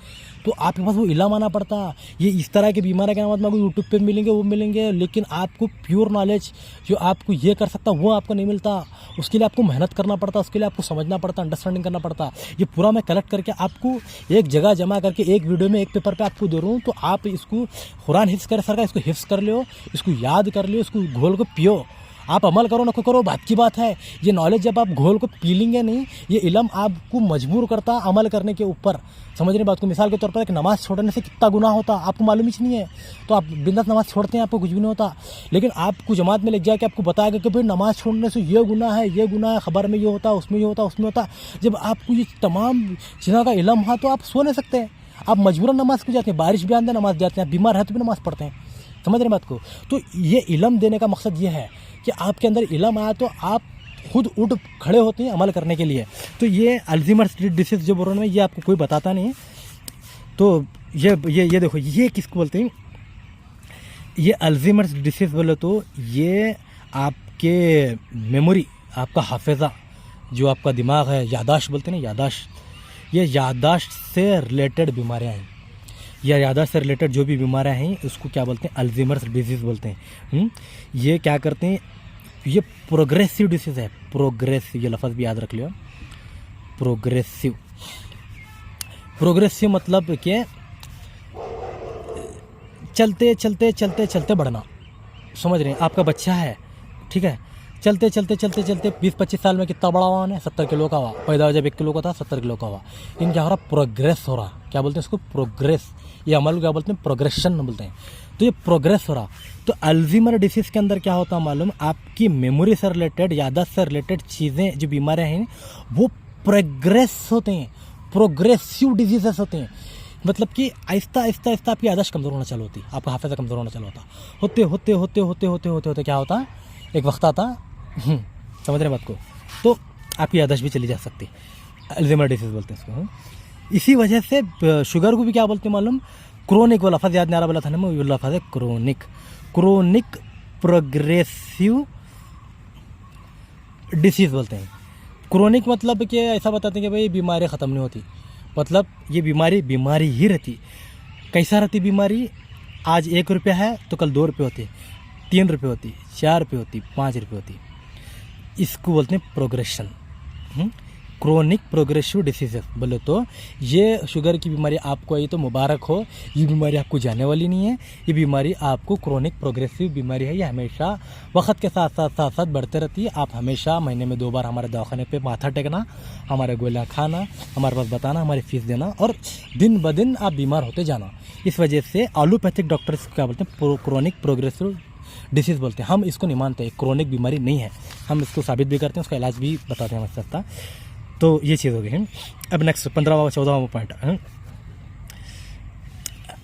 तो आपके पास वो इल्म आना पड़ता। ये इस तरह की बीमारी के नाम आपको यूट्यूब पे मिलेंगे, वो मिलेंगे, लेकिन आपको प्योर नॉलेज जो आपको ये कर सकता वो आपको नहीं मिलता। उसके लिए आपको मेहनत करना पड़ता, उसके लिए आपको समझना पड़ता, अंडरस्टैंडिंग करना पड़ता। ये पूरा मैं कलेक्ट करके आपको एक जगह जमा करके एक वीडियो में एक पेपर पे आपको दे रहा हूँ, तो आप इसको कुरान हिफ्ज़ कर सका, इसको हिफ्ज़ कर लो, इसको याद कर लो, इसको घोल को पियो, आप अमल करो ना करो बात की बात है। ये नॉलेज जब आप घोल को पी लेंगे नहीं, ये इल्म आपको मजबूर करता अमल करने के ऊपर। समझ रहे बात को। मिसाल के तौर पर एक नमाज़ छोड़ने से कितना गुनाह होता आपको मालूम ही नहीं है, तो आप बिंदास नमाज़ छोड़ते हैं, आपको कुछ भी नहीं होता। लेकिन आपको जमात में लग जाए कि आपको बताएगा कि भाई नमाज़ छोड़ने से ये गुनाह है, ये गुनाह है, खबर में ये होता, उसमें ये होता, उसमें होता। जब आपको ये तमाम चीज़ों का इल्म है तो आप सो नहीं सकते, आप मजबूरन नमाज़ क्यों जाते हैं, बारिश भी आंदे नमाज़ जाते हैं, बीमार है तो भी नमाज़ पढ़ते हैं। समझ रहे बात को। तो ये इल्म देने का मकसद ये है कि आपके अंदर इल्म आया तो आप खुद उठ खड़े होते हैं अमल करने के लिए। तो ये अल्जीमर्स डिसीज़ जो बोल रहा हूँ मैं, ये आपको कोई बताता नहीं है। तो ये देखो, ये किसको बोलते हैं, ये अल्जीमर्स डिसीज़ बोले तो ये आपके मेमोरी, आपका हाफिज़ा, जो आपका दिमाग है, यादाश्त बोलते हैं ना, यादाश्त, ये याददाश्त से रिलेटेड बीमारियाँ हैं, या याददाश्त से रिलेटेड जो भी बीमारियाँ हैं उसको क्या बोलते हैं, अल्जीमर्स डिजीज़ बोलते हैं। ये क्या करते हैं, ये प्रोग्रेसिव डिसीज़ है, प्रोग्रेसिव, ये लफ्ज़ भी याद रख लियो, प्रोग्रेसिव। प्रोग्रेसिव मतलब कि चलते चलते चलते चलते बढ़ना, समझ रहे हैं। आपका बच्चा है, ठीक है, चलते चलते चलते चलते 20-25 साल में कितना बड़ा हुआ है, 70 किलो का हुआ, पैदा जब 1 किलो का था 70 किलो का हुआ। इन क्या हो रहा, प्रोग्रेस हो रहा, क्या बोलते हैं इसको, प्रोग्रेस। ये अमल क्या बोलते हैं, प्रोग्रेशन बोलते हैं। तो ये प्रोग्रेस हो रहा। तो अल्जीमर डिसीज़ के अंदर क्या होता है मालूम, आपकी मेमोरी से रिलेटेड, याददाश्त से रिलेटेड चीज़ें जो बीमारियाँ हैं वो प्रोग्रेस होते हैं, प्रोग्रेसिव डिजीजेस होते हैं। मतलब कि आहिस्ता आहिस्ता आहिस्ता आपकी याददाश्त कमज़ोर होना चालू होती, आपका हाफिज़ा कमज़ोर होना चालू होता। होते होते होते होते होते होते होते क्या होता, एक वक्त आता, समझ रहे बात को, तो आपकी याददाश्त भी चली जा सकती। अल्जीमर डिसीज़ बोलते हैं इसको। इसी वजह से शुगर को भी क्या बोलते हैं मालूम, क्रोनिक, वो लफ्ज़ याद नहीं आ रहा, बोला था ना मैं, वो लफ्ज़ है क्रोनिक, क्रोनिक प्रोग्रेसिव डिसीज़ बोलते हैं। क्रोनिक मतलब कि ऐसा बताते हैं कि भाई बीमारी ख़त्म नहीं होती, मतलब ये बीमारी ही रहती। कैसा रहती बीमारी, आज 1 रुपया है तो कल 2 रुपये होते, 3 रुपये होती, 4 रुपये होती, 5 रुपये होती। इसको बोलते हैं प्रोग्रेशन, क्रोनिक प्रोग्रेसिव डिसीजेस बोले तो। ये शुगर की बीमारी आपको आई तो मुबारक हो, ये बीमारी आपको जाने वाली नहीं है, ये बीमारी आपको क्रोनिक प्रोग्रेसिव बीमारी है। ये हमेशा वक्त के साथ साथ साथ साथ बढ़ते रहती है। आप हमेशा महीने में 2 बार हमारे दवाखाने पे माथा टेकना, हमारे गोलियाँ खाना, हमारे पास बताना, हमारी फीस देना, और दिन ब दिन आप बीमार होते जाना। इस वजह से एलोपैथिक डॉक्टर्स क्या बोलते हैं, क्रोनिक प्रोग्रेसिव डिसीज़ बोलते हैं। हम इसको नहीं मानते, क्रोनिक बीमारी नहीं है, हम इसको साबित भी करते हैं, उसका इलाज भी बताते हैं हमें सस्ता। तो ये चीज़ हो गई है। अब नेक्स्ट 15वां 14वां पॉइंट,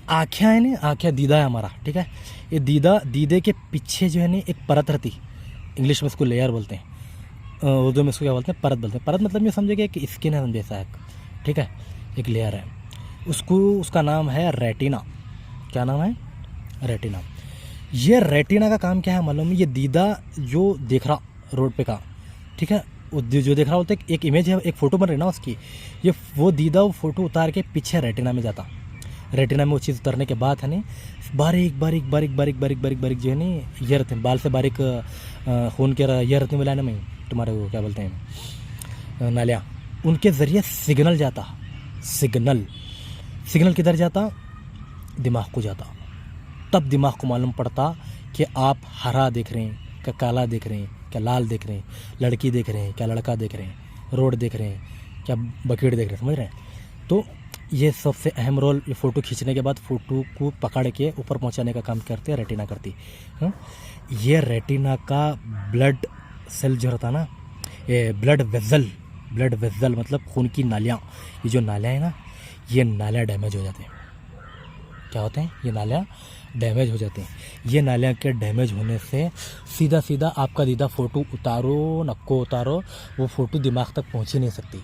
आँखें है ना, आँखें दीदा है हमारा, ठीक है। ये दीदे के पीछे जो है ना एक परत रहती, इंग्लिश में इसको लेयर बोलते हैं, उर्दू में इसको क्या बोलते हैं, परत बोलते हैं। परत मतलब ये समझिए कि एक स्किन है जैसा, ठीक है, एक लेयर है, उसका नाम है रेटिना। क्या नाम है, रेटिना। ये रेटिना का काम क्या है मालूम, ये दीदा जो देख रहा रोड पे का, ठीक है, जो देख रहा होता है, एक इमेज है, एक फ़ोटो बन रही ना उसकी, ये वो दीदा वो फ़ोटो उतार के पीछे रेटिना में जाता। रेटिना में वो चीज़ उतरने के बाद है ना, बारीक बारीक बारीक बारीक बारीक बारीक बारीक जो है ना, ये रहते हैं बाल से बारीक खून के ये रहते हैं मिलाने में, तुम्हारे वो क्या बोलते हैं, नालियाँ, उनके ज़रिए सिग्नल जाता। सिग्नल किधर जाता, दिमाग को जाता। तब दिमाग को मालूम पड़ता कि आप हरा देख रहे हैं, क्या काला देख रहे हैं, क्या लाल देख रहे हैं, लड़की देख रहे हैं, क्या लड़का देख रहे हैं, रोड देख रहे हैं, क्या बकेट देख रहे हैं, समझ रहे हैं। तो ये सबसे अहम रोल ये फ़ोटो खींचने के बाद फ़ोटो को पकड़ के ऊपर पहुंचाने का काम करते हैं रेटिना करती। ये रेटिना का ब्लड सेल जो रहता ना, ये ब्लड वेसल मतलब खून की नालियाँ, ये जो नालियाँ हैं ना, ये नालियाँ डैमेज हो जाते हैं। क्या होते हैं, ये नालियाँ डैमेज हो जाते हैं। ये नालियाँ के डैमेज होने से सीधा आपका दीदा फ़ोटो उतारो, नक्को उतारो, वो फ़ोटो दिमाग तक पहुँच ही नहीं सकती।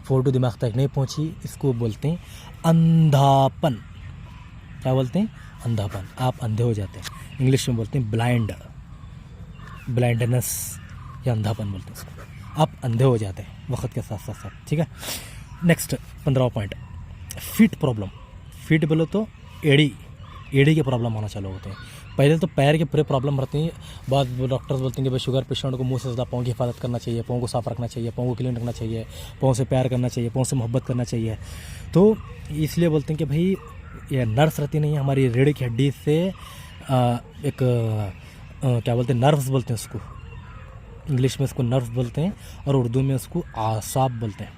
फ़ोटो दिमाग तक नहीं पहुँची, इसको बोलते हैं अंधापन। क्या बोलते हैं, अंधापन। आप अंधे हो जाते हैं, इंग्लिश में बोलते हैं ब्लाइंडनेस, या अंधापन बोलते हैं इसको। आप अंधे हो जाते हैं वक्त के साथ साथ, ठीक है। नेक्स्ट 15वां पॉइंट, फीट प्रॉब्लम। फीट बोलो तो एड़ी के प्रॉब्लम होना चालू होते हैं। पहले तो पैर के पूरे प्रॉब्लम रहते हैं। बाद डॉक्टर्स बोलते हैं कि भाई शुगर पेशेंट को मुंह से ज़्यादा पाँव की हिफाजत करना चाहिए, पाँव को साफ रखना चाहिए, पाँव को क्लीन रखना चाहिए, पाँव से प्यार करना चाहिए, पाँव से मोहब्बत करना चाहिए। तो इसलिए बोलते हैं कि भाई ये नर्व्स रहती नहीं है हमारी रीढ़ की हड्डी से, क्या बोलते हैं, नर्व्स बोलते हैं उसको, इंग्लिश में उसको नर्व्स बोलते हैं और उर्दू में उसको आसाब बोलते हैं,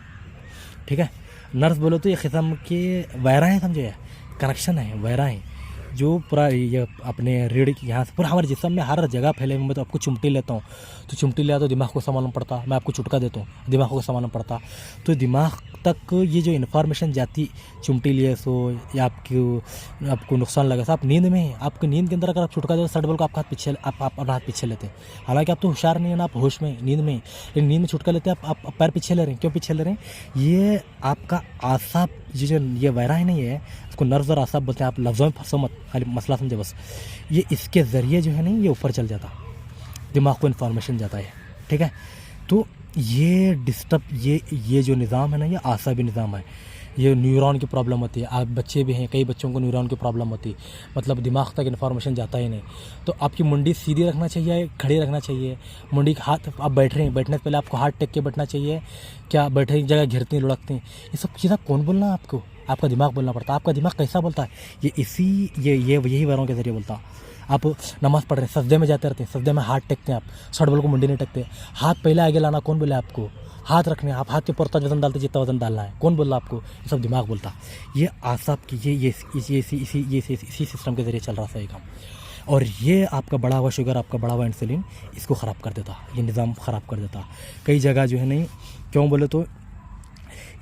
ठीक है। नर्व्स बोलो तो ये किस्म के वायरा हैं, समझे, कनेक्शन है, वायरा है जो पूरा ये अपने रीढ़ की यहाँ से पूरा हमारे जिस्म में हर जगह फैले हुए। मैं तो आपको चिमटी लेता हूँ, तो चिमटी लिया तो दिमाग को संभालना पड़ता, मैं आपको चुटका देता हूँ, दिमाग को संभालना पड़ता। तो दिमाग तक ये जो इन्फॉर्मेशन जाती, चिमटी लिए सो या आपको नुकसान लगा, आप नींद में, आपकी नींद के अंदर अगर आप चुटका दो, सट बोल को आपका हाथ पीछे, आप अपना हाथ पीछे लेते हैं। हालांकि आप तो होशियार नहीं है ना, आप होश में, नींद में, लेकिन नींद में चुटका लेते हैं, आप पैर पीछे ले रहे हैं। क्यों पीछे ले रहे हैं, ये आपका आसाब, ये वायरा है नहीं है, इसको नर्व्स और आसाब बोलते हैं। आप लफ्ज़ों में फंसो मत, खाली मसला समझे बस। ये इसके ज़रिए जो है ना, ये ऊपर चल जाता, दिमाग को इन्फॉर्मेशन जाता है, ठीक है। तो ये डिस्टर्ब, ये जो निज़ाम है ना, ये आसाबी निज़ाम है। ये न्यूरॉन की प्रॉब्लम होती है। आप बच्चे भी हैं, कई बच्चों को न्यूरॉन की प्रॉब्लम होती है, मतलब दिमाग तक इन्फॉर्मेशन जाता ही नहीं। तो आपकी मुंडी सीधी रखना चाहिए, खड़ी रखना चाहिए। मुंडी का हाथ, आप बैठ रहे हैं, बैठने से पहले आपको हाथ टेक के बैठना चाहिए। क्या बैठे की जगह घिरती लुढ़कती, ये सब चीज़ें कौन बोलना आपको? आपका दिमाग बोलना पड़ता है। आपका दिमाग कैसा बोलता है? ये यही वारों के ज़रिए बोलता है। आप नमाज़ पढ़ रहे हैं, सजदे में जाते रहते हैं, सजदे में हाथ टेकते हैं, आप शर्ट बोल को मुंडी नहीं टेकते। हाथ पहले आगे लाना कौन बोले आपको? हाथ रखने, आप हाथ के ऊपर उतना वजन डालते जितना वजन डालना है, कौन बोल रहा आपको? ये सब दिमाग बोलता। ये आसाब की इसी सिस्टम के ज़रिए चल रहा है ये काम। और ये आपका बढ़ा हुआ शुगर, आपका बढ़ा हुआ इंसुलिन इसको ख़राब कर देता, ये निज़ाम ख़राब कर देता। कई जगह जो है नहीं, क्यों बोले तो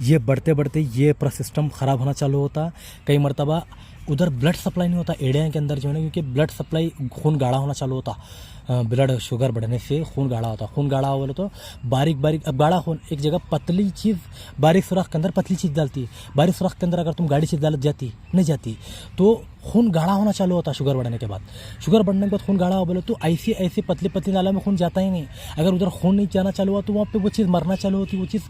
ये बढ़ते बढ़ते ये पूरा सिस्टम ख़राब होना चालू होता। कई मरतबा उधर ब्लड सप्लाई नहीं होता एड़िया के अंदर जो है ना, क्योंकि ब्लड सप्लाई, खून गाढ़ा होना चालू होता। ब्लड शुगर बढ़ने से खून गाढ़ा होता। खून गाढ़ा हो बोले तो बारीक बारीक, अब गाढ़ा खून एक जगह पतली चीज़ बारीक सुराख के अंदर पतली चीज़ डालती है, बारीक सुराख के अंदर अगर तुम गाढ़ी चीज़ डाल जाती नहीं जाती, तो खून गाढ़ा होना चालू होता। शुगर बढ़ने के बाद, शुगर बढ़ने के बाद खून गाढ़ा हो बोले तो ऐसी पतली पतली नाला में खून जाता ही नहीं। अगर उधर खून नहीं जाना चालू हुआ तो वहाँ पे वो चीज़ मरना चालू होती, वो चीज़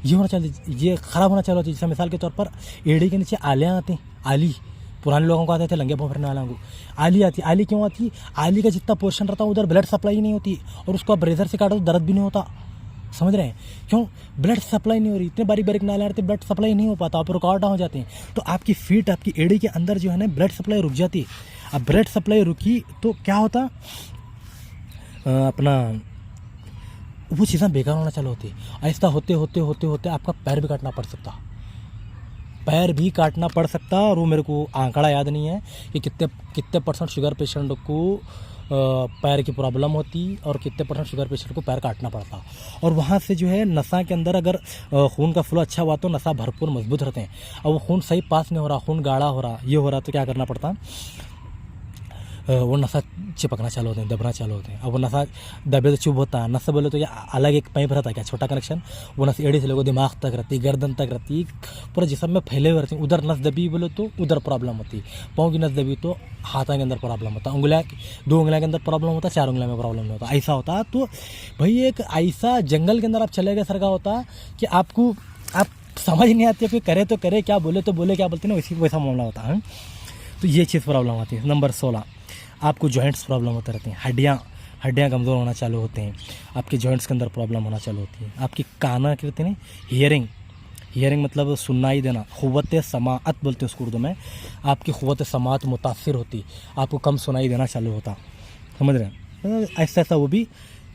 ये होना चालू, ये ख़राब होना चालू होती। जैसे मिसाल के तौर पर एड़ी के नीचे आलियाँ आती, आली पुराने लोगों को आते थे, लंगे भरने वालों को आली आती। आली क्यों आती? आली का जितना पोर्शन रहता है उधर ब्लड सप्लाई नहीं होती, और उसको आप रेजर से काटो तो दर्द भी नहीं होता। समझ रहे हैं? क्यों? ब्लड सप्लाई नहीं हो रही, इतने बारीक बारीक नाले रहते, ब्लड सप्लाई नहीं हो पाता, आप रुकावट हो जाते हैं। तो आपकी फीट, आपकी एड़ी के अंदर जो है ना ब्लड सप्लाई रुक जाती है। अब ब्लड सप्लाई रुकी तो क्या होता, अपना वो चीज़ें बेकार होना चालू होती है। ऐसा होते होते होते होते आपका पैर भी काटना पड़ सकता, पैर भी काटना पड़ सकता। और वो मेरे को आंकड़ा याद नहीं है कि कितने परसेंट शुगर पेशेंट को पैर की प्रॉब्लम होती और कितने परसेंट शुगर पेशेंट को पैर काटना पड़ता। और वहाँ से जो है नसा के अंदर अगर खून का फ्लो अच्छा हुआ तो नसा भरपूर मजबूत रहते हैं। अब वो खून सही पास नहीं हो रहा, खून गाढ़ा हो रहा, ये हो रहा, तो क्या करना पड़ता, वो नशा चिपकना चालू होते हैं, दबना चालू होते हैं। अब वो नशा दबे तो चुभ होता है, नशा बोले तो ये अलग एक पाइप रहता है, क्या छोटा कनेक्शन, वो नस एड़ी से लेकर दिमाग तक रहती, गर्दन तक रहती, पूरा जिस्म में फैले हुए रहती है। उधर नस दबी बोले तो उधर प्रॉब्लम होती, पाँव की नस दबी तो हाथों के अंदर प्रॉब्लम होता, उंगलियाँ 2 उंगलियों के अंदर प्रॉब्लम होता, 4 उंगलियों में प्रॉब्लम नहीं होता, ऐसा होता। तो भाई एक ऐसा जंगल के अंदर आप चले गए सर का होता कि आपको आप समझ नहीं आती, फिर करे तो करे क्या, बोले तो बोले क्या, बोलते ना वैसा मामला होता है। तो ये चीज़ प्रॉब्लम आती है। नंबर 16, आपको जॉइंट्स प्रॉब्लम होते रहते हैं, हड्डियाँ कमज़ोर होना चालू होते हैं, आपके जॉइंट्स के अंदर प्रॉब्लम होना चालू होती है। आपकी काना कहते हैं हियरिंग मतलब सुनाई देना, क़ुव्वत समाअत बोलते हैं उसको उर्दू में। आपकी क़ुव्वत समाअत मुतासिर होती, आपको कम सुनाई देना चालू होता। समझ रहे हैं? ऐसा वो भी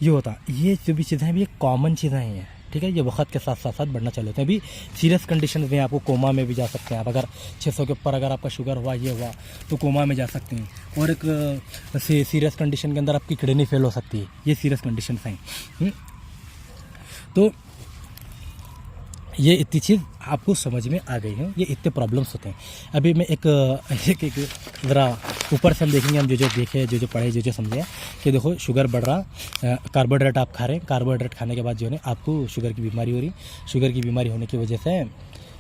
ये होता। ये जो भी चीज़ें हैं ये कॉमन चीज़ें हैं, ठीक है। ये वक्त के साथ साथ बढ़ना चालू होते हैं। अभी सीरियस कंडीशन में आपको कोमा में भी जा सकते हैं आप। अगर 600 के ऊपर अगर आपका शुगर हुआ, ये हुआ, तो कोमा में जा सकते हैं। और एक सीरियस कंडीशन के अंदर आपकी किडनी फेल हो सकती है, ये सीरियस कंडीशन हैं। तो ये इतनी चीज़ आपको समझ में आ गई है, ये इतने प्रॉब्लम्स होते हैं। अभी मैं एक ज़रा ऊपर से हम देखेंगे, हम जो देखे, जो पढ़े, जो समझे कि देखो शुगर बढ़ रहा, कार्बोहाइड्रेट आप खा रहे हैं, कार्बोहाइड्रेट खाने के बाद जो है आपको शुगर की बीमारी हो रही। शुगर की बीमारी होने की वजह से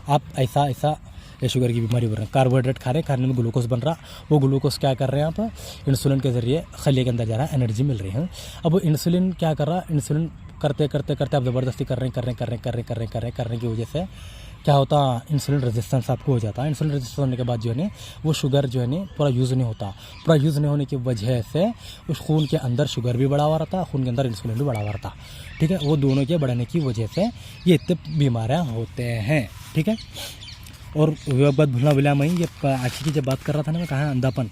आप ऐसा शुगर की बीमारी हो रही है। कार्बोहाइड्रेट खा रहे हैं, खाने में ग्लूकोज बन रहा, वो ग्लूकोज क्या कर रहे हैं आप इंसुलिन के ज़रिए खलिए के अंदर जा रहा है, एनर्जी मिल रही है। अब वो इंसुलिन क्या कर रहा, इंसुलिन करते आप ज़बरदस्ती कर रहे की वजह से क्या होता, इंसुलिन रेजिस्टेंस आपको हो जाता है। इंसुलिन रेजिस्टेंस होने के बाद जो है वो शुगर जो है पूरा यूज़ नहीं होता। पूरा यूज़ नहीं होने की वजह से उस खून के अंदर शुगर भी बढ़ा हुआ रहता, खून के अंदर इंसुलिन भी बढ़ा हुआ रहता, ठीक है। वो दोनों के बढ़ने की वजह से ये इतने बीमारियाँ होते हैं, ठीक है। और वो बात भूलना मैं ये आँखी की जब बात कर रहा था ना, मैं कहा अंधापन,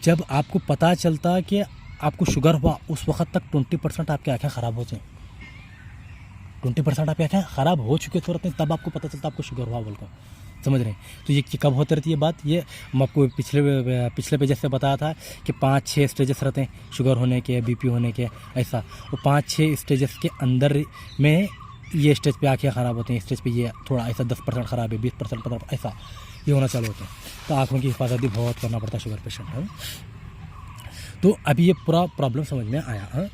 जब आपको पता चलता कि आपको शुगर हुआ उस वक्त तक 20% आपकी आँखें ख़राब हो जाएँ, 20% आपकी आँखें ख़राब हो चुके तुरंत, तब आपको पता चलता आपको शुगर हुआ बोलकर। समझ रहे हैं? तो ये कब होती रहती है बात, ये मैं आपको पिछले पेज से बताया था कि 5-6 स्टेजेस रहते हैं शुगर होने के, बीपी होने के, ऐसा। वो 5-6 स्टेजेस के अंदर में ये स्टेज पे आँखें ख़राब होती हैं, स्टेज पे ये थोड़ा ऐसा 10% ख़राब है, 20% ऐसा ये होना चालू होता है। तो आँखों की हिफाजत भी बहुत करना पड़ता है शुगर पेशेंट है। तो अभी ये पूरा प्रॉब्लम समझ में आया है।